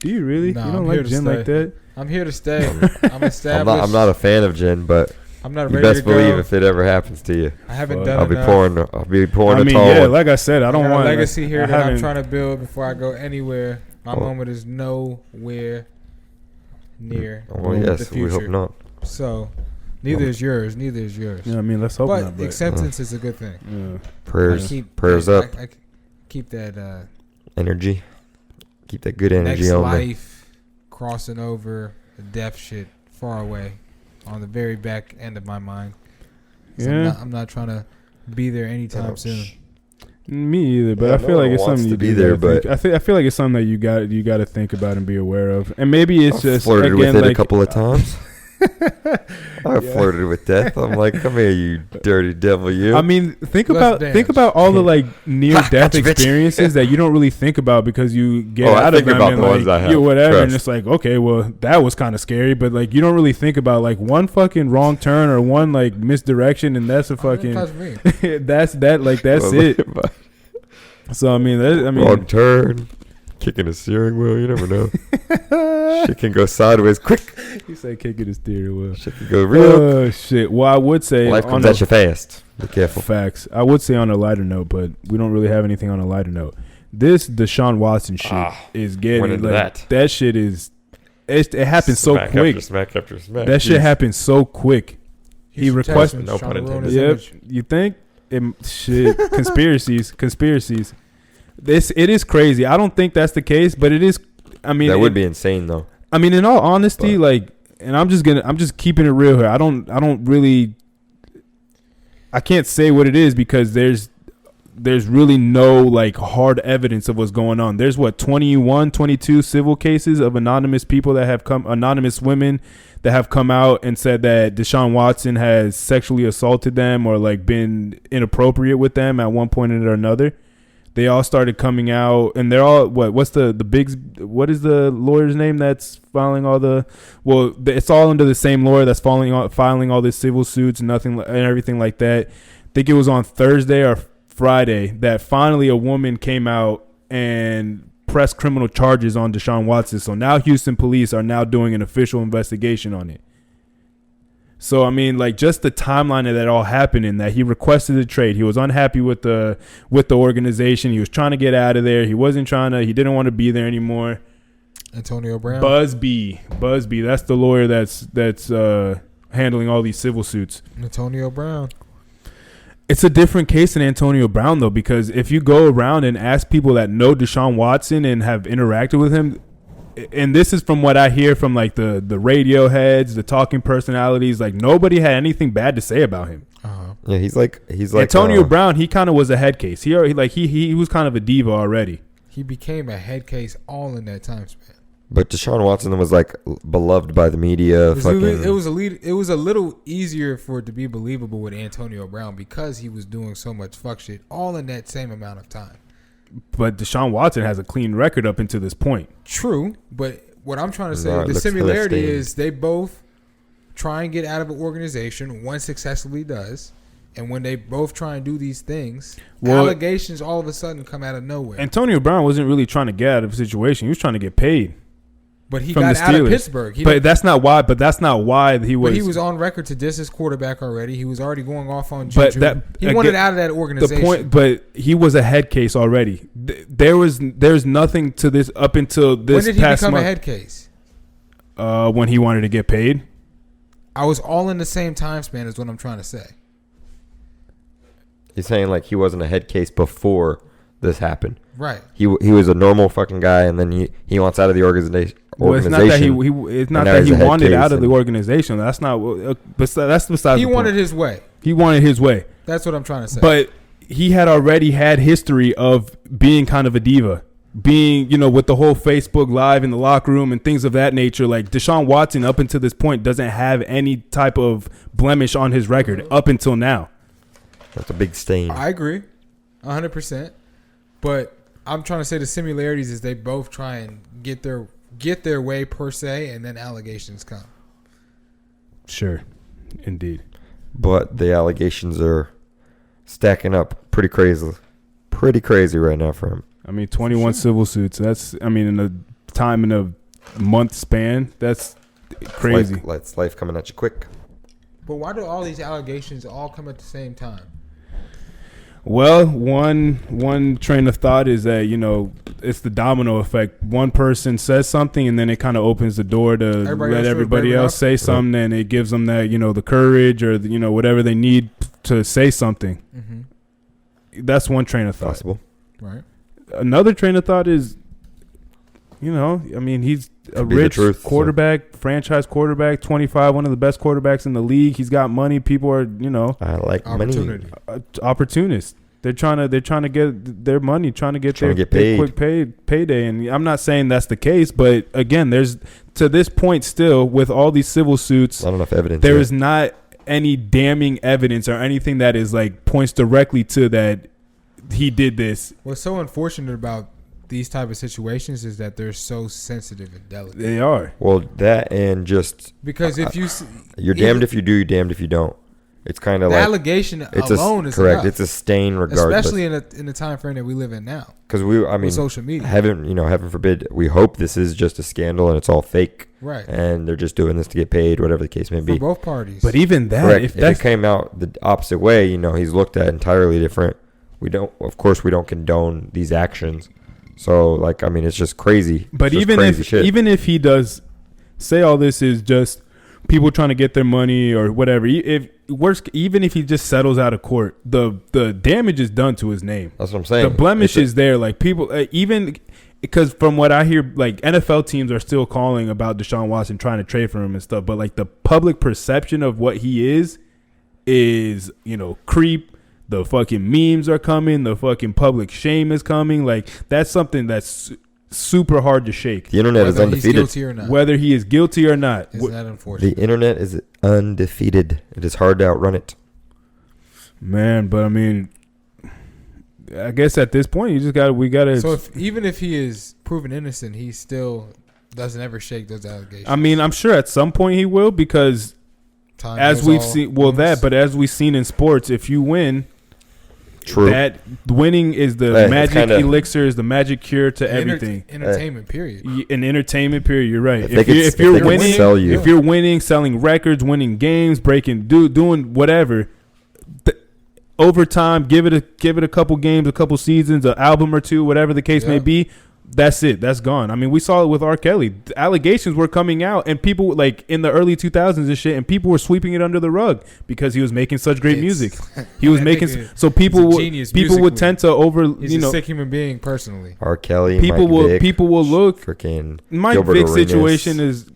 Speaker 2: Do you really?
Speaker 3: Nah,
Speaker 2: you don't like gin like that?
Speaker 3: I'm here to stay. I'm established.
Speaker 1: I'm not a fan of gin, but
Speaker 3: I'm not
Speaker 1: you
Speaker 3: ready
Speaker 1: best
Speaker 3: to go.
Speaker 1: believe if it ever happens to you,
Speaker 3: I haven't done.
Speaker 1: I'll be pouring
Speaker 2: I mean,
Speaker 1: a tall one.
Speaker 2: like I said, I don't want
Speaker 3: a legacy here that I'm trying to build before I go anywhere. My moment is nowhere near.
Speaker 1: Well, yes, we hope not.
Speaker 3: So, neither is yours.
Speaker 2: Yeah, I mean, let's hope not.
Speaker 3: But acceptance is a good thing.
Speaker 2: Yeah.
Speaker 1: Prayers up.
Speaker 3: I keep that
Speaker 1: energy. Keep that good energy
Speaker 3: next
Speaker 1: on
Speaker 3: life crossing over the death shit far away on the very back end of my mind. I'm not trying to be there anytime soon.
Speaker 2: Me either, but I feel like it's something you
Speaker 1: be there. But
Speaker 2: I feel like it's something that you got to think about and be aware of. And maybe it's just
Speaker 1: flirted
Speaker 2: again,
Speaker 1: with it a couple of times. I flirted with death. I'm like, come here, you dirty devil, you.
Speaker 2: I mean, think about all the like near death experiences that you don't really think about because you get out of them and like you whatever, and it's like, okay, well that was kind of scary, but like you don't really think about like one fucking wrong turn or one like misdirection, and that's a fucking that's it. So I mean,
Speaker 1: wrong turn. Kicking a steering wheel, you never know. Shit can go sideways quick.
Speaker 2: You say kicking a steering wheel.
Speaker 1: Shit can go real.
Speaker 2: Oh shit. Well, I would say
Speaker 1: life comes at you fast. Be careful.
Speaker 2: Facts. I would say on a lighter note, but we don't really have anything on a lighter note. This DeShawn Watson shit is getting like that shit is. It happens so quick.
Speaker 1: Smack after smack.
Speaker 2: That shit happens so quick. He requested.
Speaker 1: No pun intended.
Speaker 2: Yep. You think? Shit. Conspiracies. It is crazy. I don't think that's the case, but it is. I mean,
Speaker 1: that would be insane, though.
Speaker 2: I mean, in all honesty, like, and I'm just keeping it real here. I don't really. I can't say what it is because there's really no like hard evidence of what's going on. There's 22 civil cases of anonymous people anonymous women that have come out and said that DeShawn Watson has sexually assaulted them or like been inappropriate with them at one point or another. They all started coming out, and they're all what's the big? What is the lawyer's name that's filing all the? Well, it's all under the same lawyer that's filing all these civil suits and everything like that. I think it was on Thursday or Friday that finally a woman came out and pressed criminal charges on DeShawn Watson. So now Houston police are now doing an official investigation on it. So, I mean, like, just the timeline of that all happening, that he requested a trade. He was unhappy with the organization. He was trying to get out of there. He didn't want to be there anymore.
Speaker 3: Antonio Brown.
Speaker 2: Busby. That's the lawyer that's handling all these civil suits.
Speaker 3: Antonio Brown.
Speaker 2: It's a different case than Antonio Brown, though, because if you go around and ask people that know DeShawn Watson and have interacted with him, and this is from what I hear from like the radio heads, the talking personalities, like nobody had anything bad to say about him.
Speaker 1: Yeah, he's like
Speaker 2: Antonio Brown. He kind of was a head case. He was kind of a diva already.
Speaker 3: He became a head case all in that time span.
Speaker 1: But DeShawn Watson was like beloved by the media.
Speaker 3: It was a little easier for it to be believable with Antonio Brown because he was doing so much fuck shit all in that same amount of time.
Speaker 2: But DeShawn Watson has a clean record up until this point.
Speaker 3: True, but what I'm trying to say, the similarity is they both try and get out of an organization. One successfully does, and when they both try and do these things, allegations all of a sudden come out of nowhere.
Speaker 2: Antonio Brown wasn't really trying to get out of a situation. He was trying to get paid.
Speaker 3: But he got out of Pittsburgh.
Speaker 2: That's not why he was.
Speaker 3: But he was on record to diss his quarterback already. He was already going off on Juju. He wanted out of that organization.
Speaker 2: But he was a head case already. There's nothing to this up until this past month. When did he become a
Speaker 3: head case?
Speaker 2: When he wanted to get paid.
Speaker 3: I was all in the same time span is what I'm trying to say.
Speaker 1: He's saying like he wasn't a head case before this happened.
Speaker 3: Right.
Speaker 1: He was a normal fucking guy, and then he wants out of the organization.
Speaker 2: Well, it's not that he wanted out of the organization. That's not. That's besides.
Speaker 3: He wanted his way.
Speaker 2: He wanted his way.
Speaker 3: That's what I'm trying to say.
Speaker 2: But he had already had history of being kind of a diva, being with the whole Facebook Live in the locker room and things of that nature. Like DeShawn Watson, up until this point, doesn't have any type of blemish on his record up until now.
Speaker 1: That's a big stain.
Speaker 3: I agree, 100%. But I'm trying to say the similarities is they both try and get their way per se, and then allegations come.
Speaker 2: Sure, indeed.
Speaker 1: But the allegations are stacking up pretty crazy right now for him.
Speaker 2: I mean, 21 civil suits. That's, in a month span, that's crazy.
Speaker 1: It's life coming at you quick.
Speaker 3: But why do all these allegations all come at the same time?
Speaker 2: Well, one train of thought is that, it's the domino effect. One person says something, and then it kind of opens the door to let everybody else say something, and it gives them that, the courage or, whatever they need to say something. Mm-hmm. That's one train of thought.
Speaker 1: Possible.
Speaker 3: Right.
Speaker 2: Another train of thought is, he's a rich quarterback, franchise quarterback, 25, one of the best quarterbacks in the league. He's got money. People are,
Speaker 1: I like money.
Speaker 2: Opportunists. They're trying to get their money, trying to get
Speaker 1: paid.
Speaker 2: their quick payday. And I'm not saying that's the case, but again, there's to this point still with all these civil suits,
Speaker 1: not enough evidence.
Speaker 2: There is not any damning evidence or anything that is like points directly to that he did this.
Speaker 3: What's so unfortunate about these type of situations is that they're so sensitive and delicate.
Speaker 2: They are.
Speaker 1: Well, that and just
Speaker 3: because if
Speaker 1: you're damned if you do, you're damned if you don't. It's kind of
Speaker 3: the
Speaker 1: like
Speaker 3: allegation alone is
Speaker 1: correct.
Speaker 3: enough.
Speaker 1: It's a stain, regardless.
Speaker 3: Especially in the time frame that we live in now.
Speaker 1: Because
Speaker 3: with social media,
Speaker 1: heaven forbid, we hope this is just a scandal and it's all fake,
Speaker 3: right? And
Speaker 1: they're just doing this to get paid, whatever the case may be.
Speaker 3: For both parties.
Speaker 2: But even that,
Speaker 1: correct. If it came out the opposite way, he's looked at entirely different. Of course, we don't condone these actions. So, it's just crazy.
Speaker 2: But even if he does say all this is just people trying to get their money or whatever, even if he just settles out of court, the damage is done to his name.
Speaker 1: That's what I'm saying.
Speaker 2: The blemish is there. Like people, even because from what I hear, like NFL teams are still calling about DeShawn Watson trying to trade for him and stuff. But like the public perception of what he is creep. The fucking memes are coming. The fucking public shame is coming. Like that's something that's super hard to shake.
Speaker 1: The internet is undefeated.
Speaker 2: Whether he is guilty or not.
Speaker 3: Is that unfortunate?
Speaker 1: The internet is undefeated. It is hard to outrun it.
Speaker 2: Man, but I mean, I guess at this point we gotta.
Speaker 3: So even if he is proven innocent, he still doesn't ever shake those allegations.
Speaker 2: I mean, I'm sure at some point he will because as we've seen, but as we've seen in sports, if you win.
Speaker 1: True.
Speaker 2: That winning is the magic elixir, is the magic cure to everything.
Speaker 3: Entertainment period.
Speaker 2: An entertainment period. You're right.
Speaker 1: If you're
Speaker 2: winning, selling records, winning games, doing whatever. Over time, give it a couple games, a couple seasons, an album or two, whatever the case may be. That's it. That's gone. I mean, we saw it with R. Kelly. The allegations were coming out, and people like in the early 2000s and shit, and people were sweeping it under the rug because he was making such great music. He was making so people would tend to
Speaker 3: He's a sick human being personally.
Speaker 1: R. Kelly.
Speaker 2: People will look.
Speaker 1: Freaking
Speaker 2: Mike Vick's situation is.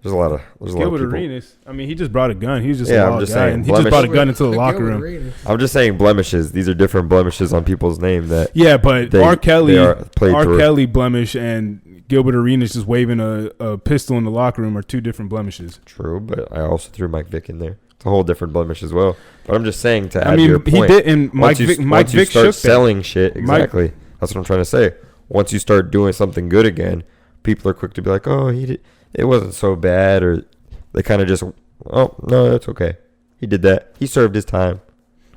Speaker 1: There's a lot of
Speaker 2: Gilbert Arenas. I mean, he just brought a gun. He was just
Speaker 1: a wild guy.
Speaker 2: And he just brought a gun into the locker room.
Speaker 1: I'm just saying blemishes. These are different blemishes on people's name that.
Speaker 2: Yeah, but R. Kelly blemish and Gilbert Arenas just waving a pistol in the locker room are two different blemishes.
Speaker 1: True, but I also threw Mike Vick in there. It's a whole different blemish as well. But I'm just saying to add to your point.
Speaker 2: He did, and Mike Vick
Speaker 1: start selling shit. Exactly. That's what I'm trying to say. Once you start doing something good again, people are quick to be like, "Oh, he did. It wasn't so bad," or they kind of just, "Oh no, that's okay. He did that. He served his time."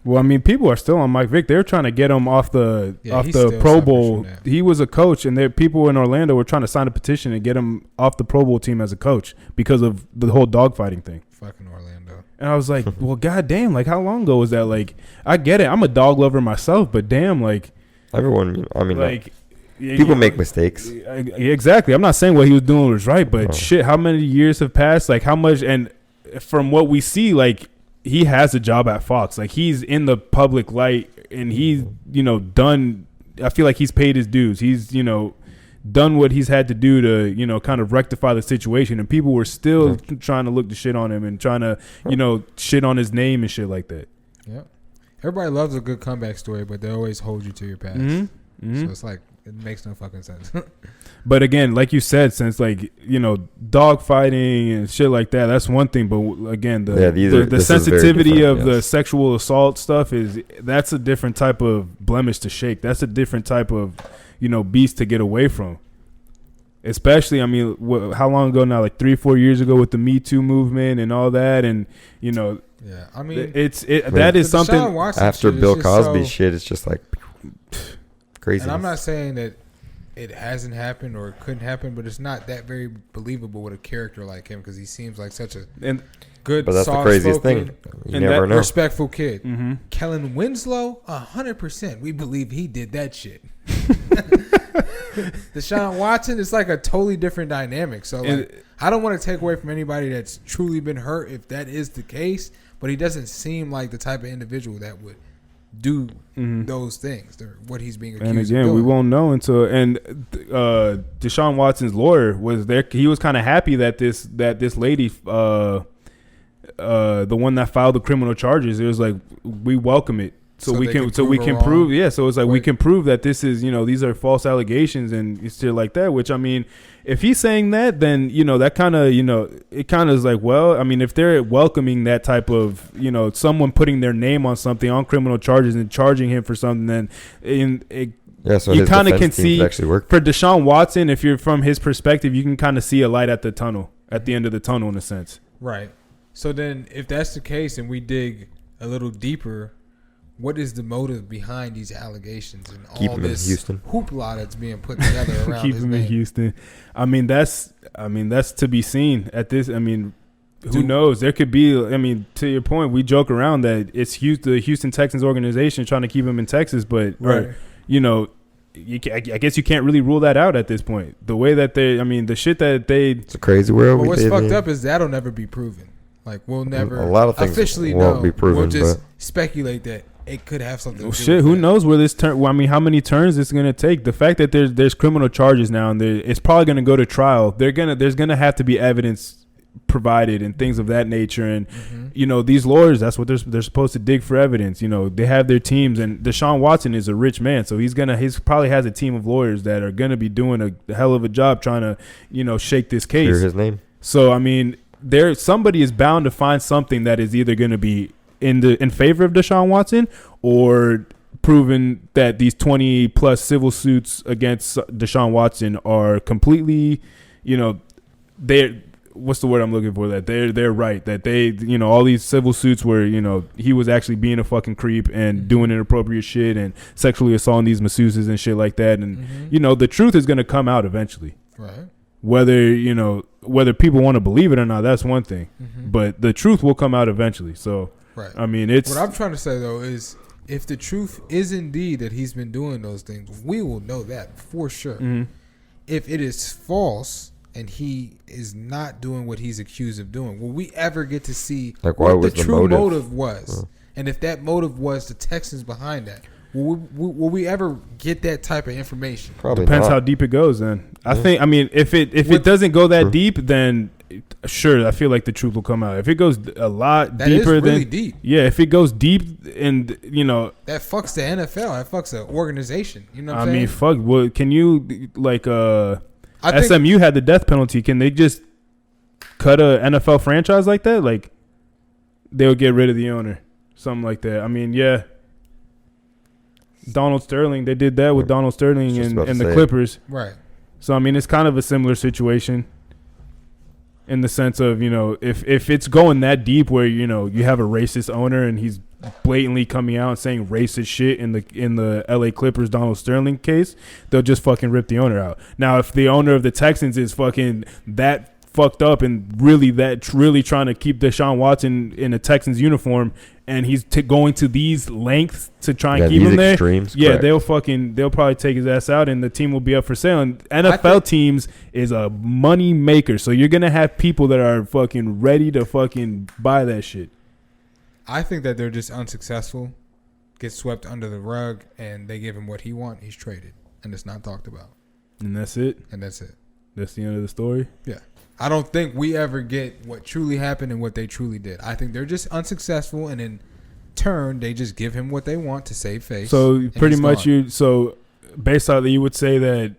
Speaker 2: Well, I mean, people are still on Mike Vick. They're trying to get him off the Pro Bowl. He was a coach, and people in Orlando were trying to sign a petition and get him off the Pro Bowl team as a coach because of the whole dogfighting thing.
Speaker 3: Fucking Orlando.
Speaker 2: And I was like, well, goddamn, like how long ago was that? Like, I get it. I'm a dog lover myself, but damn, like
Speaker 1: everyone. I mean,
Speaker 2: like.
Speaker 1: People make mistakes.
Speaker 2: Exactly. I'm not saying what he was doing was right, but shit, how many years have passed? Like how much? And from what we see, like he has a job at Fox. Like he's in the public light, and he's done. I feel like he's paid his dues. He's done what he's had to do to kind of rectify the situation, and people were still trying to look the shit on him and trying to shit on his name and shit like that.
Speaker 3: Yep. Everybody loves a good comeback story, but they always hold you to your past. Mm-hmm. So it's like. It makes no fucking sense.
Speaker 2: But again, like you said, since dog fighting and shit like that, that's one thing. But again, the sensitivity of the sexual assault stuff that's a different type of blemish to shake. That's a different type of beast to get away from. Especially, I mean, how long ago now? Like 3-4 years ago with the Me Too movement and all that, and
Speaker 3: yeah, I mean,
Speaker 2: that is something
Speaker 1: after Bill Cosby shit. It's just like. Crazy.
Speaker 3: And I'm not saying that it hasn't happened or it couldn't happen, but it's not that very believable with a character like him because he seems like such a good,
Speaker 1: but that's the craziest thing. You never know.
Speaker 3: Respectful kid. Mm-hmm. Kellen Winslow, 100%. We believe he did that shit. DeShawn Watson, it's like a totally different dynamic. So I don't want to take away from anybody that's truly been hurt if that is the case, but he doesn't seem like the type of individual that would do those things. What he's being accused of. And again,
Speaker 2: we won't know until. And Deshaun Watson's lawyer was there. He was kind of happy that this lady, the one that filed the criminal charges, it was like, we welcome it. So we can prove so it's like we can prove that this is, you know, these are false allegations and shit like that, which I mean, if he's saying that, then, you know, that kind of, you know, it kind of is like, well, I mean, if they're welcoming that type of, you know, someone putting their name on something, on criminal charges and charging him for something, then
Speaker 1: so
Speaker 2: you kind of can see for
Speaker 1: DeShawn
Speaker 2: Watson, if you're from his perspective, you can kind of see a light at the end of the tunnel in a sense.
Speaker 3: Right. So then if that's the case and we dig a little deeper, what is the motive behind these allegations and all this hoopla that's being put together around
Speaker 2: Keep
Speaker 3: his
Speaker 2: him
Speaker 3: name?
Speaker 2: in Houston. I mean, that's to be seen at this. I mean, who knows? There could be. I mean, to your point, we joke around that it's the Houston Texans organization trying to keep him in Texas, but you know, I guess you can't really rule that out at this point. The way that the shit that
Speaker 1: it's a crazy world.
Speaker 3: But what's fucked up is that'll never be proven. Like we'll never
Speaker 1: a lot of things
Speaker 3: officially
Speaker 1: won't be proven.
Speaker 3: We'll just speculate that it could have something to do
Speaker 2: shit,
Speaker 3: with
Speaker 2: who
Speaker 3: that.
Speaker 2: knows where this turn? Well, I mean, how many turns it's gonna take? The fact that there's criminal charges now and it's probably gonna go to trial. There's gonna have to be evidence provided and things of that nature. And you know, these lawyers, that's what they're supposed to dig for evidence. You know, they have their teams, and DeShawn Watson is a rich man, so he's probably has a team of lawyers that are gonna be doing a hell of a job trying to, you know, shake this case.
Speaker 1: Clear his name.
Speaker 2: So I mean, somebody is bound to find something that is either gonna be in favor of Deshaun Watson or proven that these 20 plus civil suits against Deshaun Watson are completely, you know, what's the word I'm looking for? That they're right. That they, you know, all these civil suits where, you know, he was actually being a fucking creep and doing inappropriate shit and sexually assaulting these masseuses and shit like that. And, you know, the truth is going to come out eventually.
Speaker 3: Right.
Speaker 2: Whether people want to believe it or not, that's one thing. But the truth will come out eventually. So,
Speaker 3: right.
Speaker 2: I mean, what
Speaker 3: I'm trying to say, though, is if the truth is indeed that he's been doing those things, we will know that for sure. If it is false and he is not doing what he's accused of doing, will we ever get to see what the true motive was? And if that motive was the Texans behind that, will we ever get that type of information?
Speaker 2: Probably depends how deep it goes. Then I think. I mean, if it doesn't go that deep, then sure, I feel like the truth will come out. If it goes a lot deeper,
Speaker 3: is really deep.
Speaker 2: Yeah, if it goes deep, and you know
Speaker 3: that fucks the NFL, that fucks the organization. You know what I'm saying?
Speaker 2: I mean, fuck. Well, can you like SMU had the death penalty? Can they just cut a NFL franchise like that? Like they'll get rid of the owner, something like that. I mean, yeah. Donald Sterling, they did that with Donald Sterling and the Clippers.
Speaker 3: Right.
Speaker 2: So, I mean, it's kind of a similar situation in the sense of, you know, if it's going that deep where, you know, you have a racist owner and he's blatantly coming out and saying racist shit in the LA Clippers Donald Sterling case, they'll just fucking rip the owner out. Now, if the owner of the Texans is fucking that fucked up and really trying to keep Deshaun Watson in a Texans uniform and he's going to these lengths to try and keep him there, they'll probably take his ass out and the team will be up for sale. And NFL teams is a money maker, so you're gonna have people that are fucking ready to fucking buy that shit.
Speaker 3: I think that they're just unsuccessful, get swept under the rug, and they give him what he wants. He's traded, and it's not talked about.
Speaker 2: And that's it.
Speaker 3: That's
Speaker 2: the end of the story.
Speaker 3: Yeah. I don't think we ever get what truly happened and what they truly did. I think they're just unsuccessful, and in turn, they just give him what they want to save face.
Speaker 2: So pretty much based on that, you would say that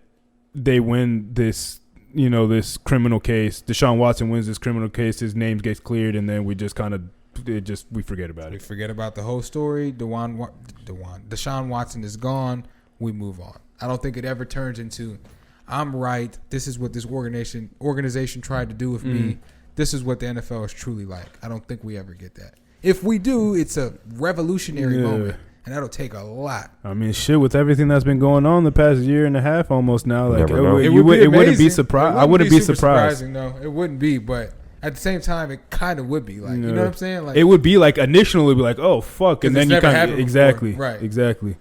Speaker 2: they win this, you know, this criminal case. Deshaun Watson wins this criminal case. His name gets cleared, and then we just kind of we forget about it.
Speaker 3: We forget about the whole story. Deshaun Watson is gone. We move on. I don't think it ever turns into, I'm right. This is what this organization tried to do with me. This is what the NFL is truly like. I don't think we ever get that. If we do, it's a revolutionary moment, and that'll take a lot.
Speaker 2: I mean, shit, with everything that's been going on the past year and a half almost now, like it wouldn't be surprised. I wouldn't be surprised.
Speaker 3: No, it wouldn't be, but at the same time, it kind of would be. Like, you know what I'm saying? Like,
Speaker 2: it would be like initially, it would be like, oh fuck, and then you kind of exactly.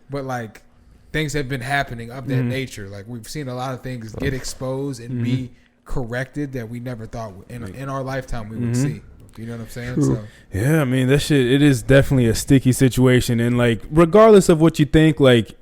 Speaker 3: But like, things have been happening of that nature. Like, we've seen a lot of things get exposed and be corrected that we never thought in our lifetime we would see. You know what I'm saying? So,
Speaker 2: yeah, I mean, that shit, it is definitely a sticky situation. And like, regardless of what you think, like,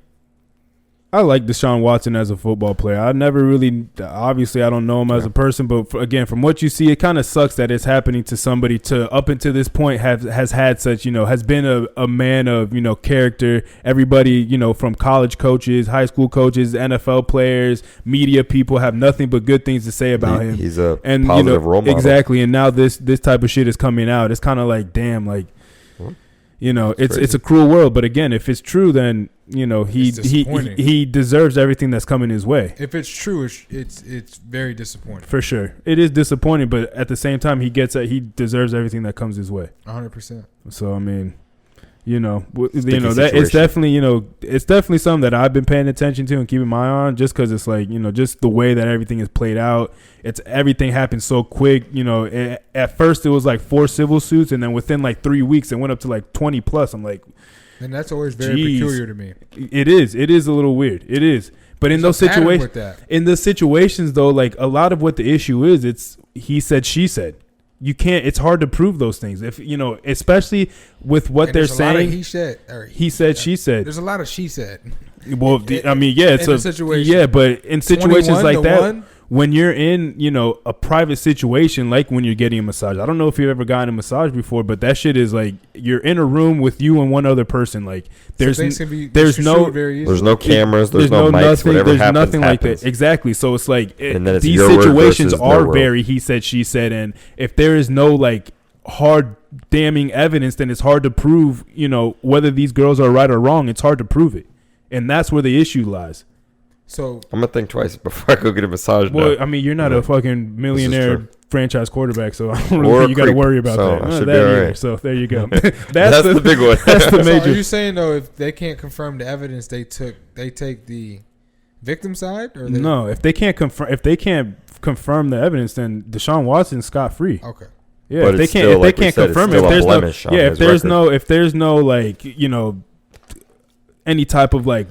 Speaker 2: I like DeShawn Watson as a football player. I never really, obviously, I don't know him as a person, but again, from what you see, it kind of sucks that it's happening to somebody to up until this point has had such, has been a man of, character. Everybody, from college coaches, high school coaches, NFL players, media people have nothing but good things to say about him.
Speaker 1: He's a positive role model.
Speaker 2: Exactly. And now this type of shit is coming out. It's kind of like, damn, like, it's a cruel world. But again, if it's true, then he deserves everything that's coming his way.
Speaker 3: If it's true, it's very disappointing.
Speaker 2: For sure, it is disappointing. But at the same time, he deserves everything that comes his way.
Speaker 3: 100%.
Speaker 2: So I mean, that it's definitely something that I've been paying attention to and keeping my eye on, just because it's like, just the way that everything is played out. Everything happened so quick. At first it was like 4 civil suits, and then within like 3 weeks it went up to like 20 plus. I'm like,
Speaker 3: and that's always very peculiar to me.
Speaker 2: It is a little weird. It is. But in those situations though, like a lot of what the issue is, it's he said, she said. You can't. It's hard to prove those things. If especially with what they're saying.
Speaker 3: He said,
Speaker 2: he said, she said.
Speaker 3: There's a lot of she said.
Speaker 2: Well, it's a situation. Yeah, but in situations like that, when you're in, a private situation, like when you're getting a massage. I don't know if you've ever gotten a massage before, but that shit is like you're in a room with you and one other person. Like there's no cameras,
Speaker 1: there's no mics, whatever
Speaker 2: there's
Speaker 1: happens,
Speaker 2: nothing like that. Exactly. So it's like these situations are very he said, she said, and if there is no like hard damning evidence, then it's hard to prove, whether these girls are right or wrong. It's hard to prove it, and that's where the issue lies.
Speaker 1: So I'm gonna think twice before I go get a massage.
Speaker 2: Well, I mean, you're not a fucking millionaire franchise quarterback, so I don't really think you got to worry about that. So there you go. That's the big one. That's the major.
Speaker 3: So are you saying though, if they can't confirm the evidence, they take the victim side, or
Speaker 2: no? If they can't confirm the evidence, then DeShawn Watson's scot free.
Speaker 3: Okay.
Speaker 2: Yeah, but if they can't confirm it, if there's no like any type of like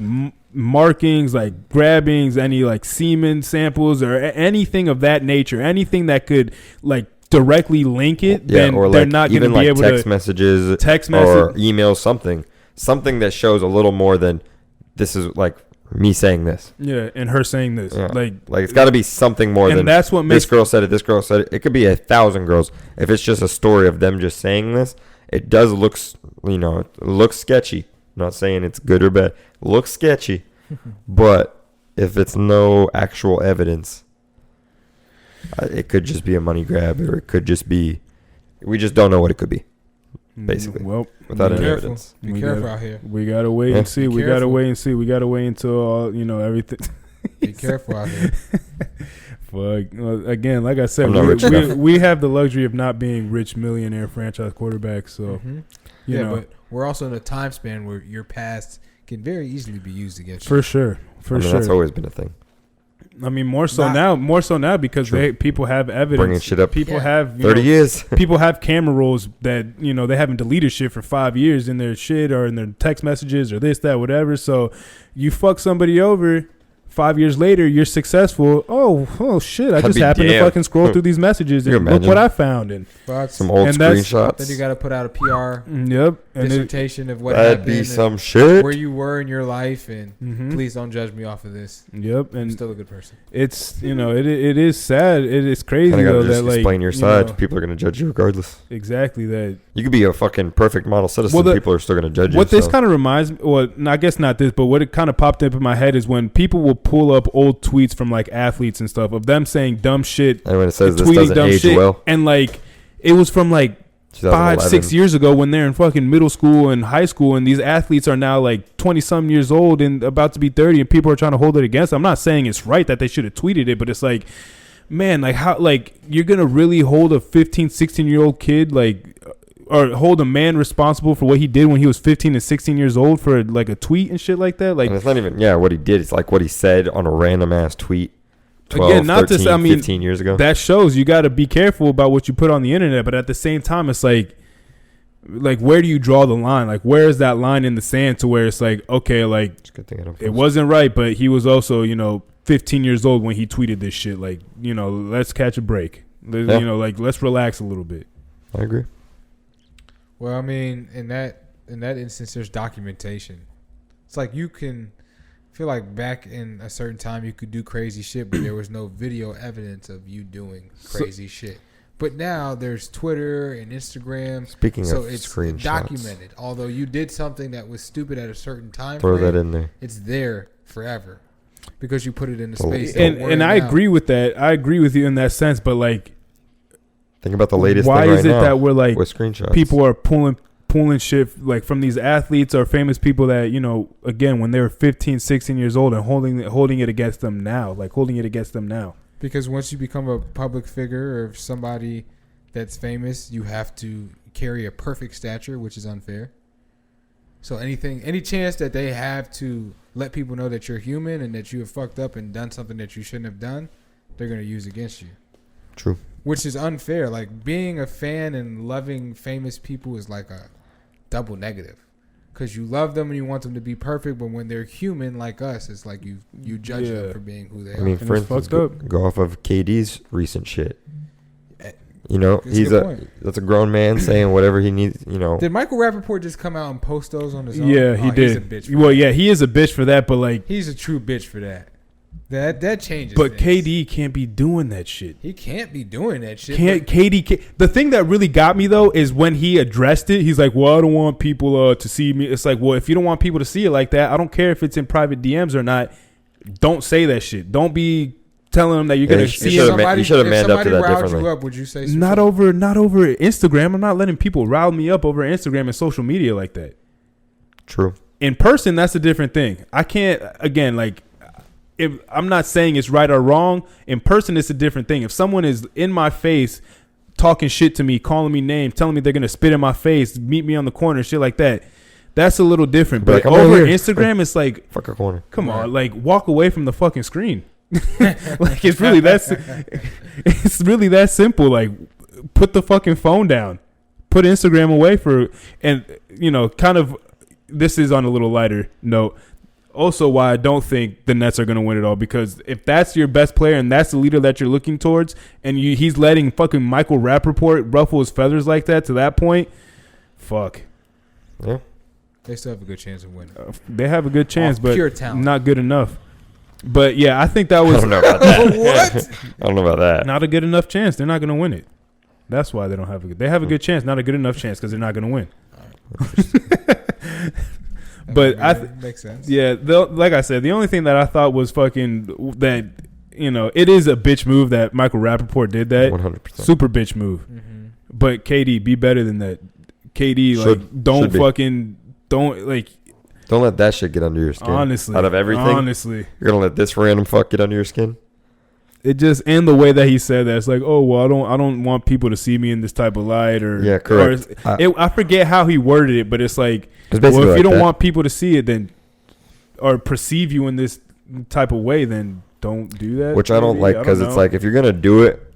Speaker 2: markings, like grabbings, any like semen samples or anything of that nature, anything that could like directly link it, then or they're not going to be able
Speaker 1: text messages or email, something that shows a little more than this is like me saying this.
Speaker 2: Yeah, and her saying this.
Speaker 1: Yeah. Like it's got to be something more than
Speaker 2: that's what makes
Speaker 1: this girl said it. It could be 1,000 girls. If it's just a story of them just saying this, it does look, it looks sketchy. I'm not saying it's good or bad. It looks sketchy. But if it's no actual evidence, it could just be a money grab, or it could just be, we just don't know what it could be, basically.
Speaker 2: Well,
Speaker 1: without any evidence.
Speaker 3: Be careful out here.
Speaker 2: We gotta wait and see. We gotta wait and see. We gotta wait until everything.
Speaker 3: Be careful out here.
Speaker 2: Fuck. Again, like I said, we have the luxury of not being rich millionaire franchise quarterbacks. So,
Speaker 3: but we're also in a time span where your past can very easily be used against you.
Speaker 2: For sure.
Speaker 1: That's always been a thing.
Speaker 2: I mean, more so now because people have evidence.
Speaker 1: Bringing shit up.
Speaker 2: People have
Speaker 1: 30 years.
Speaker 2: People have camera rolls that they haven't deleted shit for 5 years in their shit or in their text messages or this, that, whatever. So you fuck somebody over. 5 years later, you're successful. Oh shit! I just happened to fucking scroll through these messages and look what I found. And
Speaker 1: some old screenshots.
Speaker 3: Then you got to put out a PR
Speaker 2: and
Speaker 3: dissertation of what
Speaker 1: that'd
Speaker 3: happened.
Speaker 1: Be some shit.
Speaker 3: Where you were in your life, and please don't judge me off of this.
Speaker 2: Yep, and
Speaker 3: I'm still a good person.
Speaker 2: It's it is sad. It is crazy though that like
Speaker 1: explain your side. People are gonna judge you regardless.
Speaker 2: Exactly that.
Speaker 1: You could be a fucking perfect model citizen. People are still gonna judge you.
Speaker 2: What this kind of reminds me, well, I guess not this, but what it kind of popped up in my head is when people will pull up old tweets from like athletes and stuff of them saying dumb shit.
Speaker 1: And when it says this doesn't age well,
Speaker 2: and like it was from like 5-6 years ago when they're in fucking middle school and high school, and these athletes are now like 20-some years old and about to be 30, and people are trying to hold it against them. I'm not saying it's right that they should have tweeted it, but it's like, man, like how, like you're gonna really hold a 15-16-year-old kid like, or hold a man responsible for what he did when he was 15 and 16 years old for like a tweet and shit like that? Like,
Speaker 1: and it's not even what he did. It's like what he said on a random ass tweet 12, 15 years ago.
Speaker 2: That shows you got to be careful about what you put on the internet. But at the same time, it's like where do you draw the line? Like, where is that line in the sand to where it's like, okay, like it wasn't right, but he was also 15 years old when he tweeted this shit. Like, let's catch a break. Let's relax a little bit.
Speaker 1: I agree.
Speaker 3: Well, I mean, in that instance, there's documentation. It's like you can feel like back in a certain time you could do crazy shit, but there was no video evidence of you doing crazy shit. But now there's Twitter and Instagram.
Speaker 1: Speaking
Speaker 3: so
Speaker 1: of
Speaker 3: it's
Speaker 1: screenshots,
Speaker 3: documented. Although you did something that was stupid at a certain time,
Speaker 1: throw that in there.
Speaker 3: It's there forever because you put it in the
Speaker 1: Well,
Speaker 3: space.
Speaker 2: And I agree with that. I agree with you in that sense. But like,
Speaker 1: think about the latest.
Speaker 2: Why
Speaker 1: thing
Speaker 2: is
Speaker 1: right
Speaker 2: it
Speaker 1: now
Speaker 2: that we're like
Speaker 1: with screenshots?
Speaker 2: People are pulling shit like from these athletes or famous people that, you know, again, when they were 15, 16 years old and holding it against them now, Because once you become a public figure or somebody that's famous, you have to carry a perfect stature, which is unfair. So any chance that they have to let people know that you're human and that you have fucked up and done something that you shouldn't have done, they're going to use against you.
Speaker 1: True.
Speaker 3: Which is unfair. Like, being a fan and loving famous people is like a double negative. Because you love them and you want them to be perfect, but when they're human like us, it's like you judge them for being who they are.
Speaker 1: I mean, for instance, go off of KD's recent shit. You know, that's a grown man saying whatever he needs, you know.
Speaker 3: Did Michael Rapaport just come out and post those on his own?
Speaker 2: Yeah, he did.
Speaker 3: He's a bitch for
Speaker 2: well,
Speaker 3: that.
Speaker 2: yeah, he is a bitch for that, but like,
Speaker 3: he's a true bitch for that. That changes.
Speaker 2: But
Speaker 3: things.
Speaker 2: KD can't be doing that shit.
Speaker 3: He can't be doing that shit.
Speaker 2: The thing that really got me though is when he addressed it. He's like, "Well, I don't want people to see me." It's like, well, if you don't want people to see it like that, I don't care if it's in private DMs or not. Don't say that shit. Don't be telling them that you're gonna see
Speaker 1: it. You should have manned up to that differently.
Speaker 3: You up, would you say
Speaker 2: not over Instagram? I'm not letting people rile me up over Instagram and social media like that.
Speaker 1: True.
Speaker 2: In person, that's a different thing. I can't, again, like, if I'm not saying it's right or wrong. In person, it's a different thing. If someone is in my face talking shit to me, calling me names, telling me they're gonna spit in my face, meet me on the corner, shit like that, that's a little different. But like, over Instagram, it's like,
Speaker 1: fuck a corner.
Speaker 2: Come on, like, walk away from the fucking screen. Like, it's really that simple. Like, put the fucking phone down, put Instagram away and you know, kind of, this is on a little lighter note. Also, why I don't think the Nets are going to win it all, because if that's your best player and that's the leader that you're looking towards, and he's letting fucking Michael Rapaport ruffle his feathers like that to that point, fuck.
Speaker 1: Yeah.
Speaker 3: They still have a good chance of winning.
Speaker 2: They have a good chance, but
Speaker 3: pure talent.
Speaker 2: Not good enough. But yeah, I think that was.
Speaker 1: I don't know about that.
Speaker 3: What?
Speaker 1: I don't know about that.
Speaker 2: Not a good enough chance. They're not going to win it. That's why they don't have a good. They have a good chance, not a good enough chance, because they're not going to win. But
Speaker 3: makes sense.
Speaker 2: Yeah, like I said, the only thing that I thought was fucking that, you know, it is a bitch move that Michael Rapaport did that.
Speaker 1: 100%.
Speaker 2: Super bitch move.
Speaker 3: Mm-hmm.
Speaker 2: But KD, be better than that. KD,
Speaker 1: don't let that shit get under your skin.
Speaker 2: Honestly,
Speaker 1: out of everything, you're gonna let this random fuck get under your skin.
Speaker 2: It just, and the way that he said that, it's like, oh well, I don't want people to see me in this type of light, or
Speaker 1: yeah, correct.
Speaker 2: I forget how he worded it, but it's like, well, if you don't want people to see it, then or perceive you in this type of way, then don't do that.
Speaker 1: Which I don't like, because it's like, if you're gonna do it,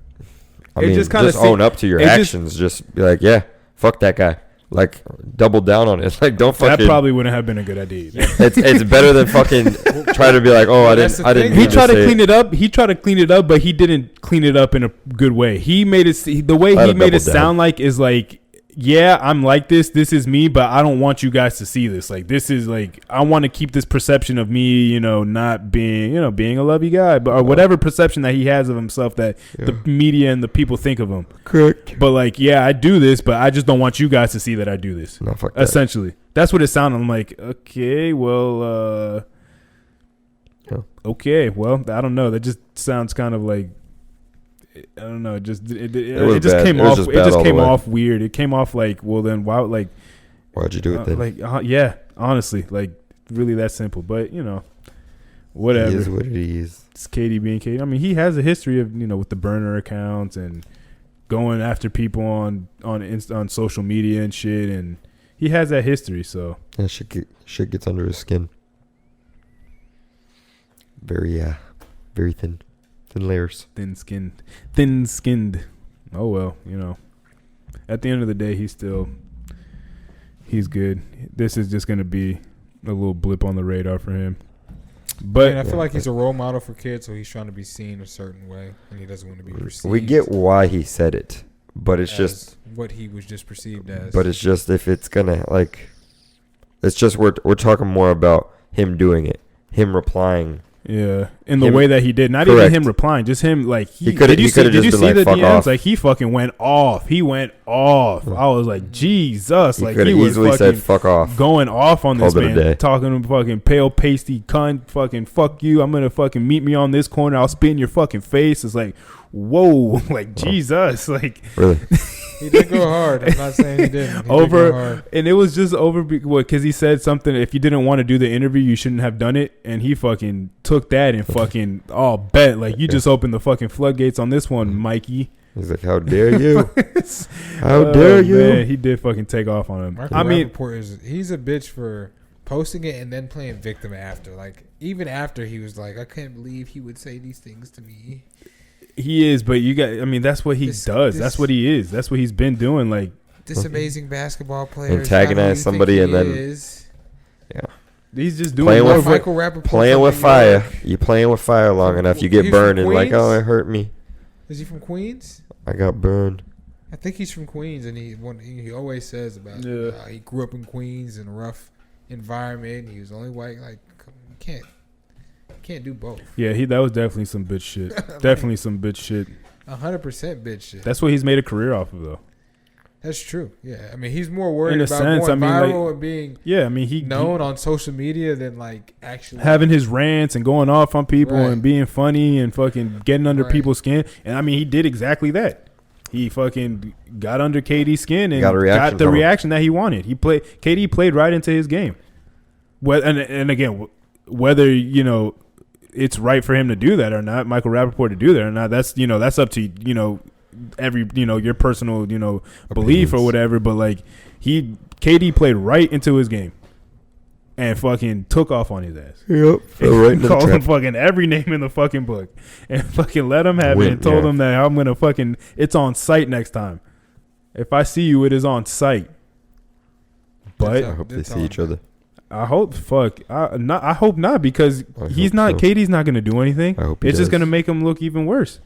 Speaker 1: I mean, just own up to your actions. Just be like, yeah, fuck that guy. Like, double down on it. Like, don't fucking.
Speaker 2: That probably wouldn't have been a good idea.
Speaker 1: It's better than fucking try to be like, oh, I didn't.
Speaker 2: He tried to clean it up. He tried to clean it up, but he didn't clean it up in a good way. He made it. The way he made it sound like is like, yeah, I'm like this. This is me, but I don't want you guys to see this. Like, this is like, I want to keep this perception of me, you know, not being, you know, being a lovey guy, but or whatever perception that he has of himself that the media and the people think of him.
Speaker 1: Correct.
Speaker 2: But like, yeah, I do this, but I just don't want you guys to see that I do this.
Speaker 1: No, fuck that.
Speaker 2: Essentially, that's what it sounded. I'm like, okay, well, okay, well, I don't know. That just sounds kind of like, I don't know. It just came off weird. It came off like, well, then why'd
Speaker 1: you do it then?
Speaker 2: Like, yeah, honestly, like, really that simple. But you know, whatever.
Speaker 1: It is what it is.
Speaker 2: It's KD being KD. I mean, he has a history of, you know, with the burner accounts and going after people on social media and shit, and he has that history. So
Speaker 1: yeah, shit gets under his skin. Very thin. Thin layers.
Speaker 2: Thin skinned. Oh well, you know. At the end of the day, he's good. This is just gonna be a little blip on the radar for him. But
Speaker 3: I feel like he's a role model for kids, so he's trying to be seen a certain way, and he doesn't want to be perceived.
Speaker 1: We get why he said it, but it's just
Speaker 3: what he was just perceived as.
Speaker 1: But it's just, if it's gonna, like, it's just we're talking more about him doing it. him replying.
Speaker 2: Yeah, in the way that he did. Not
Speaker 1: Correct.
Speaker 2: even him replying, just him like
Speaker 1: he could have just been like, fuck off.
Speaker 2: Like he fucking went off. He went off. I was like, Jesus.
Speaker 1: He
Speaker 2: like
Speaker 1: could have easily said fuck off.
Speaker 2: Going off on this man.
Speaker 1: Talking
Speaker 2: to fucking pale pasty cunt. Fucking fuck you. I'm gonna fucking meet me on this corner. I'll spit in your fucking face. It's like, whoa. Like Jesus. Like
Speaker 1: really.
Speaker 3: He did go hard. I'm not saying he didn't.
Speaker 2: And it was just over because he said something. If you didn't want to do the interview, you shouldn't have done it. And he fucking took that and fucking bet like you just opened the fucking floodgates on this one, Mikey.
Speaker 1: He's like, how dare you? How dare you?
Speaker 2: Man, he did fucking take off on him.
Speaker 3: Rapaport he's a bitch for posting it and then playing victim after. Like even after he was like, I can't believe he would say these things to me.
Speaker 2: He is, but that's what he does. That's what he is. That's what he's been doing. Like
Speaker 3: this amazing basketball player
Speaker 1: antagonize somebody and then
Speaker 2: he's just doing
Speaker 1: playing with fire. You playing with fire long enough, you get burned and like, oh, it hurt me.
Speaker 3: Is he from Queens?
Speaker 1: I got burned.
Speaker 3: I think he's from Queens, and he always says about he grew up in Queens in a rough environment. He was only white. Like you can't do both.
Speaker 2: Yeah, that was definitely some bitch shit. Definitely some bitch shit.
Speaker 3: 100% bitch shit.
Speaker 2: That's what he's made a career off of, though.
Speaker 3: That's true. Yeah, I mean, he's more worried about
Speaker 2: sense,
Speaker 3: going viral and being
Speaker 2: he
Speaker 3: known on social media than like actually
Speaker 2: having his rants and going off on people and being funny and fucking getting under people's skin. And I mean, he did exactly that. He fucking got under KD's skin and got the reaction that he wanted. KD played right into his game. And again, whether it's right for him to do that or not, Michael Rapaport to do that or not, that's up to every your personal belief or whatever. But like KD played right into his game and fucking took off on his ass.
Speaker 1: Yep, right.
Speaker 2: Called him fucking every name in the fucking book and fucking let him have it and told him that I'm gonna fucking it's on site next time. If I see you, it is on site. But
Speaker 1: I hope they see each other.
Speaker 2: I hope I hope not because KD's not going to do anything.
Speaker 1: I hope
Speaker 2: it's just going to make him look even worse.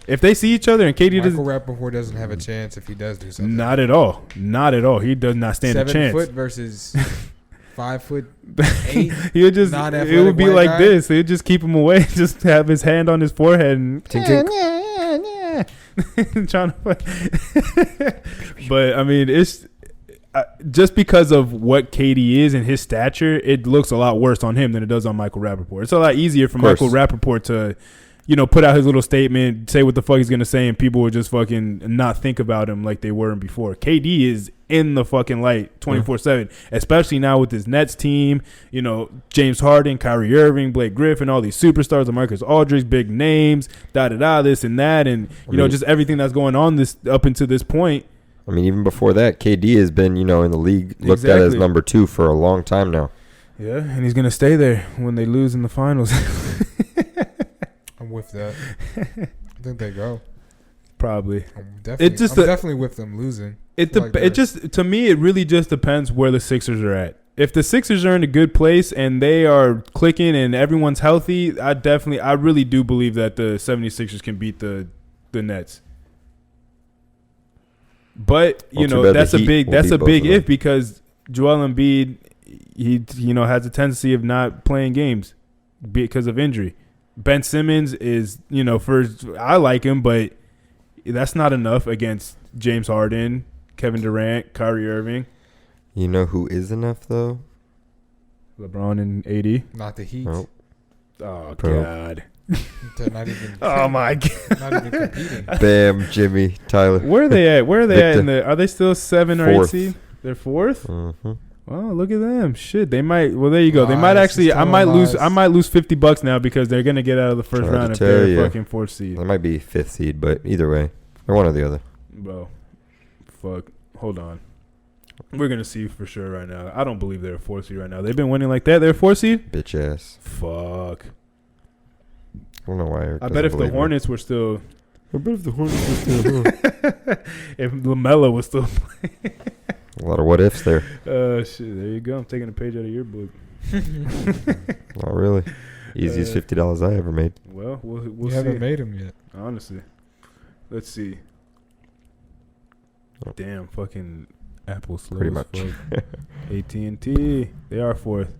Speaker 2: If they see each other and KD
Speaker 3: Michael Rapaport doesn't have a chance if he does do something.
Speaker 2: Not at all. Not at all. He does not stand a chance.
Speaker 3: 7 foot versus 5'8".
Speaker 2: He'll just it would be like this. He'll just keep him away. Just have his hand on his forehead and trying to. But I mean, it's. Just because of what KD is and his stature, it looks a lot worse on him than it does on Michael Rapaport. It's a lot easier for Michael Rapaport to, put out his little statement, say what the fuck he's going to say, and people would just fucking not think about him like they were before. KD is in the fucking light 24/7, especially now with his Nets team, James Harden, Kyrie Irving, Blake Griffin, all these superstars, LaMarcus Aldridge, big names, this and that, and, just everything that's going on up until this point.
Speaker 1: I mean, even before that, KD has been, in the league looked at as number 2 for a long time now.
Speaker 2: Yeah, and he's going to stay there when they lose in the finals.
Speaker 3: I'm with that. I think they go.
Speaker 2: Probably.
Speaker 3: I'm definitely with them losing.
Speaker 2: To me, it really just depends where the Sixers are at. If the Sixers are in a good place and they are clicking and everyone's healthy, I really do believe that the 76ers can beat the Nets. But that's a big if because Joel Embiid he has a tendency of not playing games because of injury. Ben Simmons is I like him, but that's not enough against James Harden, Kevin Durant, Kyrie Irving.
Speaker 1: You know who is enough though?
Speaker 2: LeBron and AD.
Speaker 3: Not the Heat.
Speaker 1: Nope.
Speaker 2: Oh God.
Speaker 3: Not even,
Speaker 2: oh my God!
Speaker 3: Not even competing.
Speaker 1: Bam, Jimmy, Tyler.
Speaker 2: Where are they at? Are they still 7 or 8 seed? They're 4th.
Speaker 1: Mm-hmm.
Speaker 2: Well, look at them. Shit, they might. Well, there you go. They might actually. I might lose $50 now because they're gonna get out of the first round if they're fucking 4th seed.
Speaker 1: They might be 5th seed, but either way, they're one or the other.
Speaker 2: Bro, fuck. Hold on. We're gonna see for sure right now. I don't believe they're a 4th seed right now. They've been winning like that. They're a 4th seed.
Speaker 1: Bitch ass.
Speaker 2: Fuck.
Speaker 1: I don't know why. Eric
Speaker 2: I bet if the Hornets were still. If LaMelo was still playing.
Speaker 1: A lot of what ifs there.
Speaker 2: Shit. There you go. I'm taking a page out of your book.
Speaker 1: Not really. Easiest $50 I ever made.
Speaker 2: Well, we'll
Speaker 3: you
Speaker 2: see.
Speaker 3: haven't made them yet.
Speaker 2: Honestly. Let's see.
Speaker 1: Oh.
Speaker 2: Damn, fucking Apple slow.
Speaker 1: Pretty much.
Speaker 2: AT&T. They are 4th.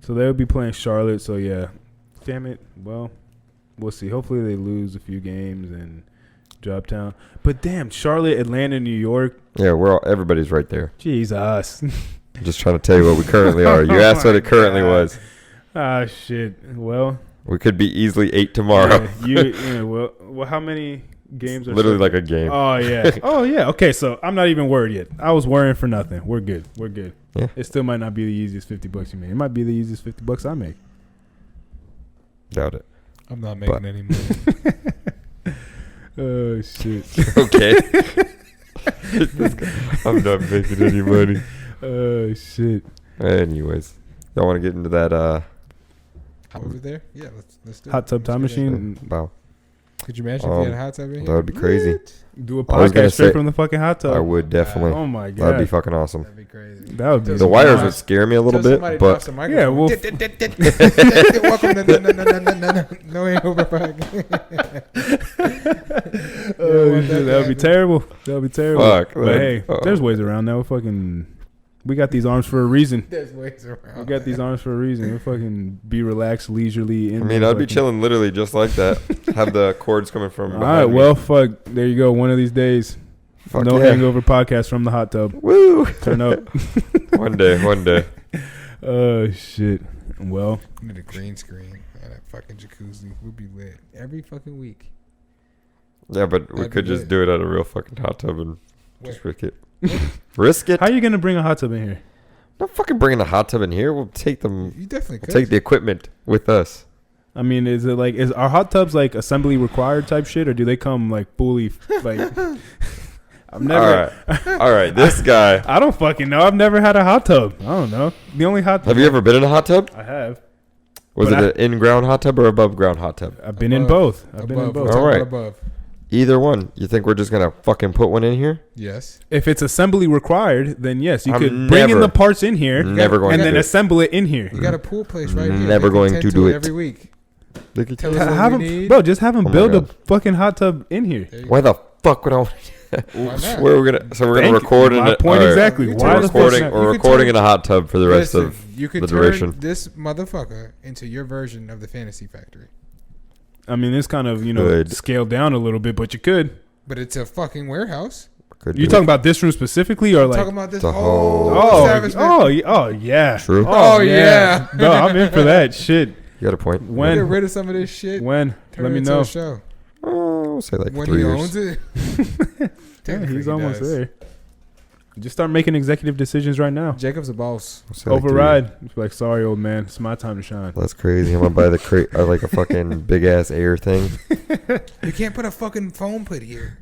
Speaker 2: So they'll be playing Charlotte. So yeah, damn it. Well, we'll see. Hopefully they lose a few games and drop down. But damn, Charlotte, Atlanta, New York.
Speaker 1: Yeah, everybody's right there.
Speaker 2: Jesus.
Speaker 1: I'm just trying to tell you what we currently are. You asked what it currently was.
Speaker 2: Ah, shit. Well,
Speaker 1: we could be easily 8 tomorrow.
Speaker 2: Well, how many games are
Speaker 1: literally like a game?
Speaker 2: Oh yeah. Oh yeah. Okay, so I'm not even worried yet. I was worrying for nothing. We're good.
Speaker 1: Yeah.
Speaker 2: It still might not be the easiest $50 you make. It might be the easiest $50 I make.
Speaker 1: Doubt it.
Speaker 3: I'm not making any money.
Speaker 2: Oh shit.
Speaker 1: Okay. I'm not making any money.
Speaker 2: Oh shit.
Speaker 1: Anyways, y'all want to get into that
Speaker 3: over there? Yeah, let's do
Speaker 2: hot tub time machine.
Speaker 1: Wow.
Speaker 3: Could you imagine if you had a hot tub in here?
Speaker 1: That would be crazy.
Speaker 2: Do a podcast straight from the fucking hot tub.
Speaker 1: I would definitely.
Speaker 2: Oh my god.
Speaker 1: That'd be fucking awesome.
Speaker 3: That'd be crazy.
Speaker 2: That would be
Speaker 1: the wires would scare me a little bit, but
Speaker 2: yeah, well,
Speaker 3: welcome to no hangover podcast.
Speaker 2: Oh shit, that would be terrible. That would be terrible.
Speaker 1: Fuck,
Speaker 2: but hey, there's ways around that. We got these arms for a reason.
Speaker 3: There's ways around.
Speaker 2: We got these arms for a reason. We'll fucking be relaxed, leisurely.
Speaker 1: I mean, I'd be chilling literally just like that. Have the cords coming from behind.
Speaker 2: All right,
Speaker 1: me.
Speaker 2: well, fuck. There you go. One of these days.
Speaker 1: Fuck
Speaker 2: no
Speaker 1: yeah.
Speaker 2: hangover podcast from the hot tub.
Speaker 1: Woo!
Speaker 2: Turn up.
Speaker 1: One day.
Speaker 2: Oh, shit. Well.
Speaker 3: We need a green screen and a fucking jacuzzi. We'll be lit every fucking week.
Speaker 1: Yeah, but we could just do it at a real fucking hot tub and just risk it. Risk it.
Speaker 2: How are you going to bring a hot tub in here?
Speaker 1: Not fucking bringing a hot tub in here. We'll take them.
Speaker 3: You definitely could.
Speaker 1: We'll take the equipment with us.
Speaker 2: I mean, is our hot tubs like assembly required type shit, or do they come like fully like? I've never.
Speaker 1: All right. This guy.
Speaker 2: I don't fucking know. I've never had a hot tub. I don't know. The only hot tub.
Speaker 1: Have you ever been in a hot tub?
Speaker 2: I have.
Speaker 1: Was it an in-ground hot tub or above ground hot tub?
Speaker 2: I've been in both. I've been in both.
Speaker 1: All right.
Speaker 3: Above.
Speaker 1: Either one. You think we're just gonna fucking put one in here?
Speaker 3: Yes.
Speaker 2: If it's assembly required, then yes, you could bring in the parts in here, and then assemble it in here.
Speaker 3: You got a pool place right here.
Speaker 1: Never going to do it
Speaker 3: every week.
Speaker 1: They can
Speaker 3: Tell us what we need.
Speaker 2: Bro, just have them build a fucking hot tub in here.
Speaker 1: Why the fuck would I? Where are we gonna? So we're gonna record in
Speaker 2: my point exactly. Why the fuck?
Speaker 1: We're recording in a hot tub for the rest of
Speaker 3: the
Speaker 1: duration.
Speaker 3: Turn this motherfucker into your version of the Fantasy Factory.
Speaker 2: I mean, it's kind of scaled down a little bit, but you could.
Speaker 3: But it's a fucking warehouse.
Speaker 2: You talking about this room specifically, or like
Speaker 3: talking about this
Speaker 2: whole establishment? Oh yeah.
Speaker 1: True.
Speaker 3: Oh yeah.
Speaker 2: No, I'm in for that shit.
Speaker 1: You got a point.
Speaker 2: When
Speaker 3: get rid of some of this shit.
Speaker 2: When?
Speaker 3: Turn
Speaker 2: Let me
Speaker 3: it into
Speaker 2: know.
Speaker 3: a show.
Speaker 1: We'll say like
Speaker 3: when
Speaker 1: 3
Speaker 3: he
Speaker 1: years.
Speaker 3: owns it.
Speaker 2: Yeah, he's almost there. Just start making executive decisions right now.
Speaker 3: Jacob's a boss.
Speaker 2: Override. Like, sorry, old man. It's my time to shine.
Speaker 1: That's crazy. I'm gonna buy the like a fucking big ass air thing.
Speaker 3: You can't put a fucking foam pit here.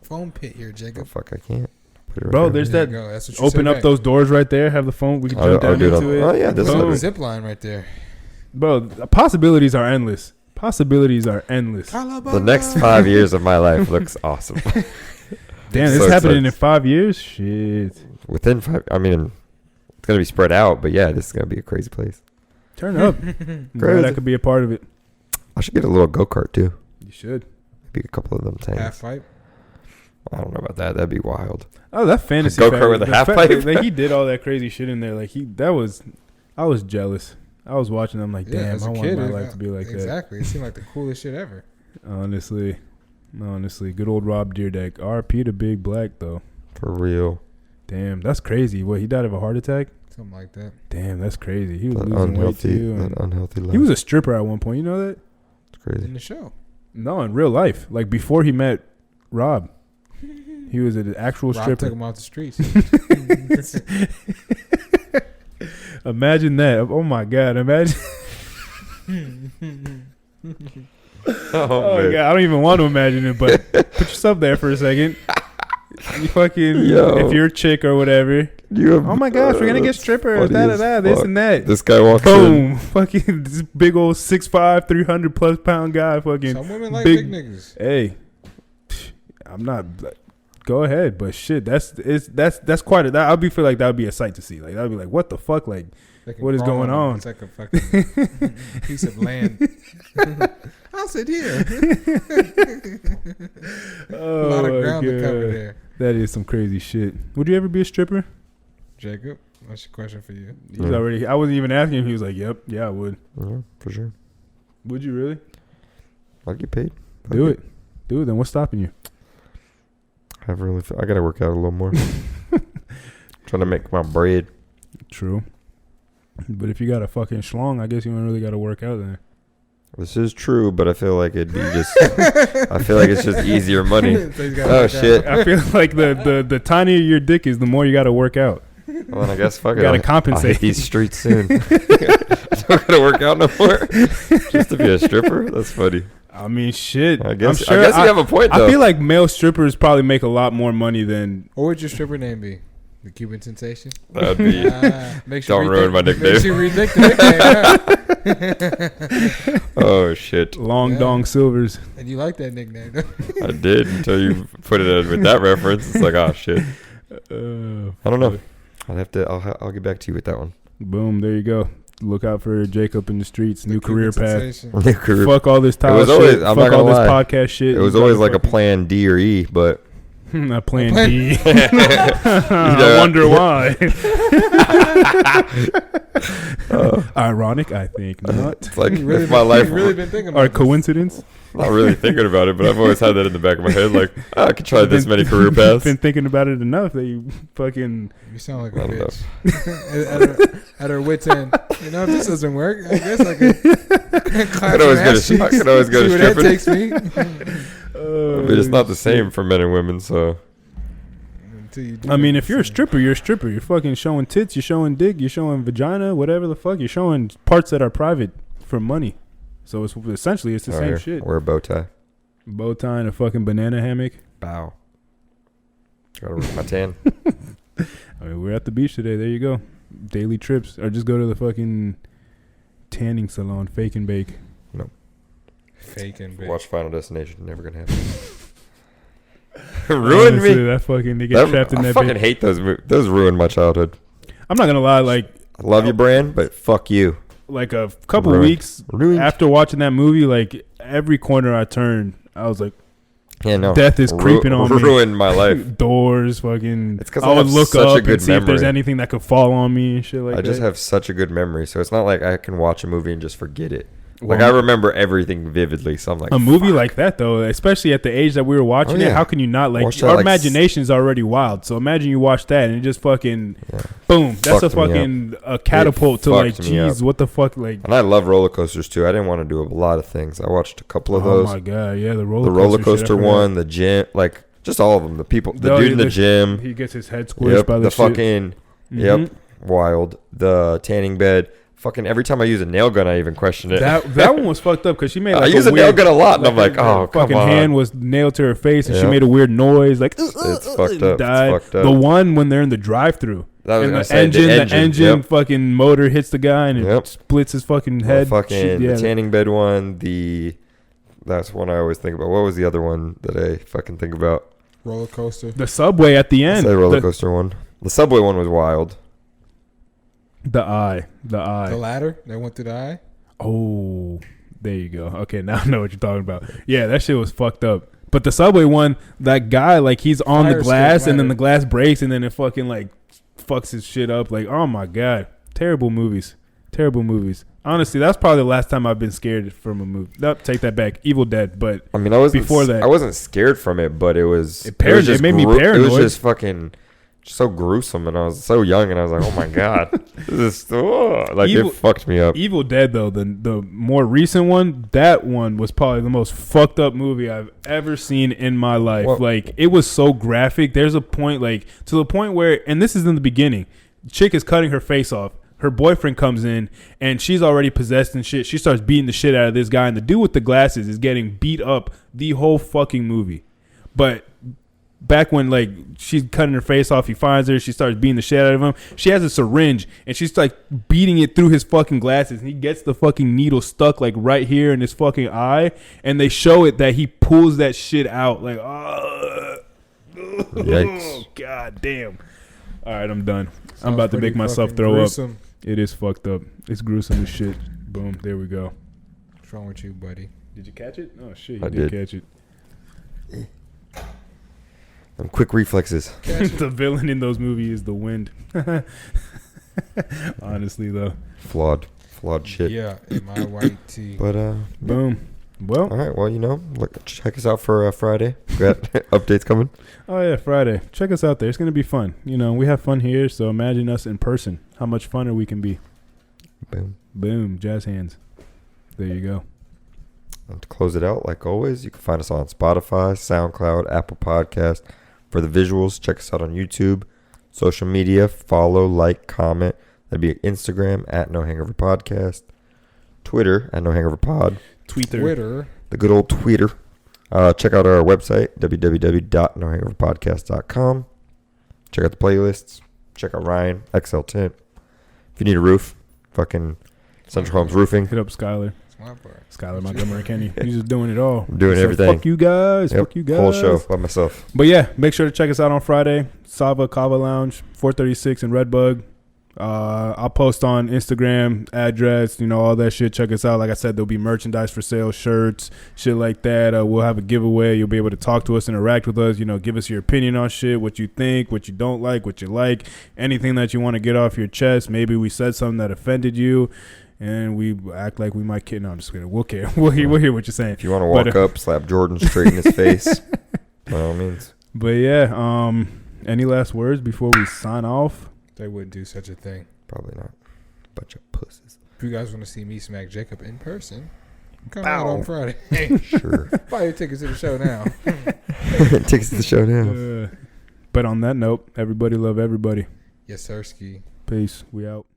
Speaker 3: Foam pit here, Jacob.
Speaker 1: Oh, fuck, I can't. Put it right
Speaker 2: Bro,
Speaker 1: there.
Speaker 2: there's
Speaker 3: There
Speaker 2: that.
Speaker 3: you go. That's what you
Speaker 2: Open
Speaker 3: said
Speaker 2: up
Speaker 3: back.
Speaker 2: those doors right there. Have the phone. We can jump down into it.
Speaker 1: Oh yeah, this
Speaker 3: Boom.
Speaker 1: is
Speaker 3: Zip line right there.
Speaker 2: Bro, the possibilities are endless. Possibilities are endless.
Speaker 1: the next 5 years of my life looks awesome.
Speaker 2: Damn, this
Speaker 1: So
Speaker 2: happening
Speaker 1: excited.
Speaker 2: in 5 years? Shit.
Speaker 1: Within 5, I mean, it's gonna be spread out, but yeah, this is gonna be a crazy place.
Speaker 2: Turn up. Glad I could be a part of it.
Speaker 1: I should get a little go kart too.
Speaker 2: You should.
Speaker 1: Maybe a couple of them tanks.
Speaker 3: Half pipe.
Speaker 1: I don't know about that. That'd be wild.
Speaker 2: Oh, that fantasy
Speaker 1: Go-kart
Speaker 2: factory,
Speaker 1: with a
Speaker 2: the
Speaker 1: half
Speaker 2: fa-
Speaker 1: pipe?
Speaker 2: Like, he did all that crazy shit in there. Like I was jealous. I was watching them like, damn,
Speaker 3: as
Speaker 2: I
Speaker 3: a
Speaker 2: want
Speaker 3: kid,
Speaker 2: my life to be like that.
Speaker 3: Exactly. It seemed like the coolest shit ever.
Speaker 2: Honestly, good old Rob Deerdeck. R.P. to Big Black though.
Speaker 1: For real.
Speaker 2: Damn, that's crazy. What, he died of a heart attack?
Speaker 3: Something like that.
Speaker 2: Damn, that's crazy. He was
Speaker 1: That
Speaker 2: losing weight
Speaker 1: unhealthy,
Speaker 2: too.
Speaker 1: that unhealthy life.
Speaker 2: He was a stripper at one point. You know that?
Speaker 1: It's crazy.
Speaker 3: In the show.
Speaker 2: No, in real life. Like before he met Rob, he was an actual
Speaker 3: Rob
Speaker 2: stripper.
Speaker 3: took him off the streets.
Speaker 2: Imagine that. Oh my God. Imagine. Oh
Speaker 1: man.
Speaker 2: God, I don't even want to imagine it, but put yourself there for a second. You fucking,
Speaker 1: Yo.
Speaker 2: if you're a chick or whatever. Oh my gosh, we're gonna get strippers, this and that.
Speaker 1: This guy walks
Speaker 2: Boom,
Speaker 1: in.
Speaker 2: fucking this big old 6'5", 300+ pound guy, fucking.
Speaker 3: Some women like big niggas.
Speaker 2: Hey, I'm not. Go ahead, but shit, that's quite a. I'd be feel like that would be a sight to see. Like I'd be like, what the fuck, like. What is going on?
Speaker 3: It's like a fucking piece of land. I'll sit here.
Speaker 2: Oh,
Speaker 3: a lot of ground to cover there.
Speaker 2: That is some crazy shit. Would you ever be a stripper?
Speaker 3: Jacob? What's your question for you?
Speaker 2: He's already. I wasn't even asking him. He was like, "Yep, yeah, I would."
Speaker 1: Yeah, for sure.
Speaker 2: Would you really?
Speaker 1: I'd get paid.
Speaker 2: Do it. Then what's stopping you?
Speaker 1: I gotta work out a little more. Trying to make my bread.
Speaker 2: True. But if you got a fucking schlong, I guess you don't really got to work out then.
Speaker 1: This is true, but I feel like it'd be just. I feel like it's just easier money. Oh shit!
Speaker 2: I feel like the tinier your dick is, the more you got to work out.
Speaker 1: Well, then I guess fuck it.
Speaker 2: Got to compensate.
Speaker 1: I'll hit these streets soon. I don't gotta work out no more. Just to be a stripper? That's funny.
Speaker 2: I mean, shit.
Speaker 1: I guess you have a point, though.
Speaker 2: I feel like male strippers probably make a lot more money than.
Speaker 3: What would your stripper name be? The Cuban Sensation?
Speaker 1: That'd be.
Speaker 3: Make sure
Speaker 1: don't ruin my nickname.
Speaker 3: Make sure you rethink the nickname.
Speaker 1: Oh, shit.
Speaker 2: Long Dong Silvers.
Speaker 3: And you like that nickname, though?
Speaker 1: I did until you put it in with that reference. It's like, oh, shit. I don't know. I'll get back to you with that one.
Speaker 2: Boom. There you go. Look out for Jacob in the streets. New career path.
Speaker 1: New career.
Speaker 2: Fuck all this time.
Speaker 1: I'm not gonna
Speaker 2: all this
Speaker 1: lie.
Speaker 2: podcast shit.
Speaker 1: It was always like a plan D or E, but.
Speaker 2: A plan D. I wonder why. Ironic, I think not.
Speaker 1: It's like if my life.
Speaker 3: Really been thinking about
Speaker 2: Or coincidence?
Speaker 1: Not really thinking about it, but I've always had that in the back of my head. Like, I could try this many career paths.
Speaker 2: Been thinking about it enough that you fucking.
Speaker 3: You sound like a bitch. At her wits end. You know, if this doesn't work, I guess I could
Speaker 1: always go to
Speaker 3: see where that takes me.
Speaker 1: But it's not the same for men and women, so.
Speaker 2: I mean, if you're a stripper, you're a stripper. You're fucking showing tits, you're showing dick, you're showing vagina, whatever the fuck. You're showing parts that are private for money. So it's essentially the same shit.
Speaker 1: Wear a bow tie.
Speaker 2: Bow tie and a fucking banana hammock.
Speaker 1: Bow. Gotta work my tan.
Speaker 2: I mean, we're at the beach today. There you go. Daily trips. Or just go to the fucking tanning salon. Fake and bake.
Speaker 1: No.
Speaker 3: Fake and bake.
Speaker 1: Watch Final Destination. Never gonna happen. Ruined me.
Speaker 2: That fucking they get trapped in that.
Speaker 1: I fucking hate those movies. Those ruined my childhood.
Speaker 2: I'm not gonna lie. Like,
Speaker 1: I love your brand, but fuck you.
Speaker 2: Like a couple weeks after watching that movie, like every corner I turned, I was like,
Speaker 1: yeah, no,
Speaker 2: death is creeping on me.
Speaker 1: Ruined my life.
Speaker 2: Doors, fucking.
Speaker 1: It's because
Speaker 2: I would look up and see
Speaker 1: memory.
Speaker 2: if there's anything that could fall on me and shit like that.
Speaker 1: I just have such a good memory, so it's not like I can watch a movie and just forget it. Like, I remember everything vividly, so I'm like,
Speaker 2: a movie like that, though, especially at the age that we were watching it, how can you not, like, our imagination is already wild, so imagine you watch that and it just fucking, boom, that's a fucking catapult to, like, geez, what the fuck, like.
Speaker 1: And I love roller coasters, too. I didn't want to do a lot of things. I watched a couple of those.
Speaker 2: Oh, my God, yeah, the
Speaker 1: roller coaster one, the gym, like, just all of them. The people, the dude in the gym.
Speaker 2: He gets his head squished by the shit.
Speaker 1: Fucking, wild. The tanning bed. Fucking every time I use a nail gun, I even question it.
Speaker 2: That one was fucked up because she made. Like,
Speaker 1: I use a nail gun a lot, and I'm like, oh, come on.
Speaker 2: Fucking hand was nailed to her face, and she made a weird noise, like
Speaker 1: it's fucked up.
Speaker 2: Died.
Speaker 1: It's fucked up.
Speaker 2: The one when they're in the drive-through, and the engine fucking motor hits the guy and it splits his fucking head.
Speaker 1: The tanning bed one. That's one I always think about. What was the other one that I fucking think about?
Speaker 3: Roller coaster.
Speaker 2: The subway at the end.
Speaker 1: The roller coaster one. The subway one was wild.
Speaker 2: The eye.
Speaker 3: The ladder that went through the eye.
Speaker 2: Oh, there you go. Okay, now I know what you're talking about. Yeah, that shit was fucked up. But the subway one, that guy, like, he's on the glass and then the glass breaks and then it fucking, like, fucks his shit up. Like, oh my God. Terrible movies. Honestly, that's probably the last time I've been scared from a movie. Take that back. Evil Dead, but
Speaker 1: I mean, I wasn't scared from it, but it made me paranoid. It was just fucking so gruesome, and I was so young, and I was like, oh my God, this is it fucked me up.
Speaker 2: Evil Dead, though, the more recent one, that one was probably the most fucked up movie I've ever seen in my life. Well, like, it was so graphic. There's a point, like, to the point where, and this is in the beginning, chick is cutting her face off. Her boyfriend comes in, and she's already possessed and shit. She starts beating the shit out of this guy, and the dude with the glasses is getting beat up the whole fucking movie. But back when, like, she's cutting her face off, he finds her, she starts beating the shit out of him. She has a syringe, and she's, like, beating it through his fucking glasses, and he gets the fucking needle stuck, like, right here in his fucking eye, and they show it that he pulls that shit out. Like,
Speaker 1: yikes.
Speaker 2: God damn. All right, I'm done. I'm about to make myself throw
Speaker 3: gruesome.
Speaker 2: Up. It is fucked up. It's gruesome as shit. Boom. There we go.
Speaker 3: What's wrong with you, buddy?
Speaker 2: Did you catch it? Oh, shit. You
Speaker 1: I
Speaker 2: did catch it.
Speaker 1: Quick reflexes.
Speaker 2: The villain in those movies is the wind. Honestly, though.
Speaker 1: Flawed shit.
Speaker 3: Yeah, in my white tee.
Speaker 1: But
Speaker 2: Boom. Well,
Speaker 1: all right. Well, check us out for Friday. We got updates coming.
Speaker 2: oh yeah, Friday. Check us out there. It's gonna be fun. We have fun here, so imagine us in person. How much funner we can be. Boom. Jazz hands. There you go.
Speaker 1: And to close it out, like always, you can find us on Spotify, SoundCloud, Apple Podcast. For the visuals, check us out on YouTube. Social media, follow, like, comment. That'd be Instagram at No Hangover Podcast. Twitter at No Hangover Pod.
Speaker 2: Twitter.
Speaker 1: The good old tweeter. Check out our website, www.nohangoverpodcast.com. Check out the playlists. Check out Ryan, XL Tint. If you need a roof, fucking Central Homes Roofing.
Speaker 2: Hit up Skylar.
Speaker 3: That's my part.
Speaker 2: Skylar Montgomery Kenny. He's just doing it all.
Speaker 1: I'm doing everything.
Speaker 2: Fuck you guys.
Speaker 1: Yep.
Speaker 2: Fuck you guys.
Speaker 1: Whole show by myself.
Speaker 2: But yeah, make sure to check us out on Friday. Sava Kava Lounge, 436 in Redbug. I'll post on Instagram, address, all that shit. Check us out. Like I said, there'll be merchandise for sale, shirts, shit like that. We'll have a giveaway. You'll be able to talk to us, interact with us, give us your opinion on shit, what you think, what you don't like, what you like, anything that you want to get off your chest. Maybe we said something that offended you and we act like we might kid. No, I'm just kidding. We'll care. We'll hear what you're saying.
Speaker 1: If you want to walk up, slap Jordan straight in his face, by all means.
Speaker 2: But yeah, any last words before we sign off?
Speaker 3: They wouldn't do such a thing.
Speaker 1: Probably not. Bunch of pussies.
Speaker 3: If you guys want to see me smack Jacob in person, come out on Friday.
Speaker 1: Sure.
Speaker 3: Buy your tickets to the show now.
Speaker 1: Tickets to the show now.
Speaker 2: But on that note, everybody love everybody.
Speaker 3: Yes, sir, Ski.
Speaker 2: Peace. We out.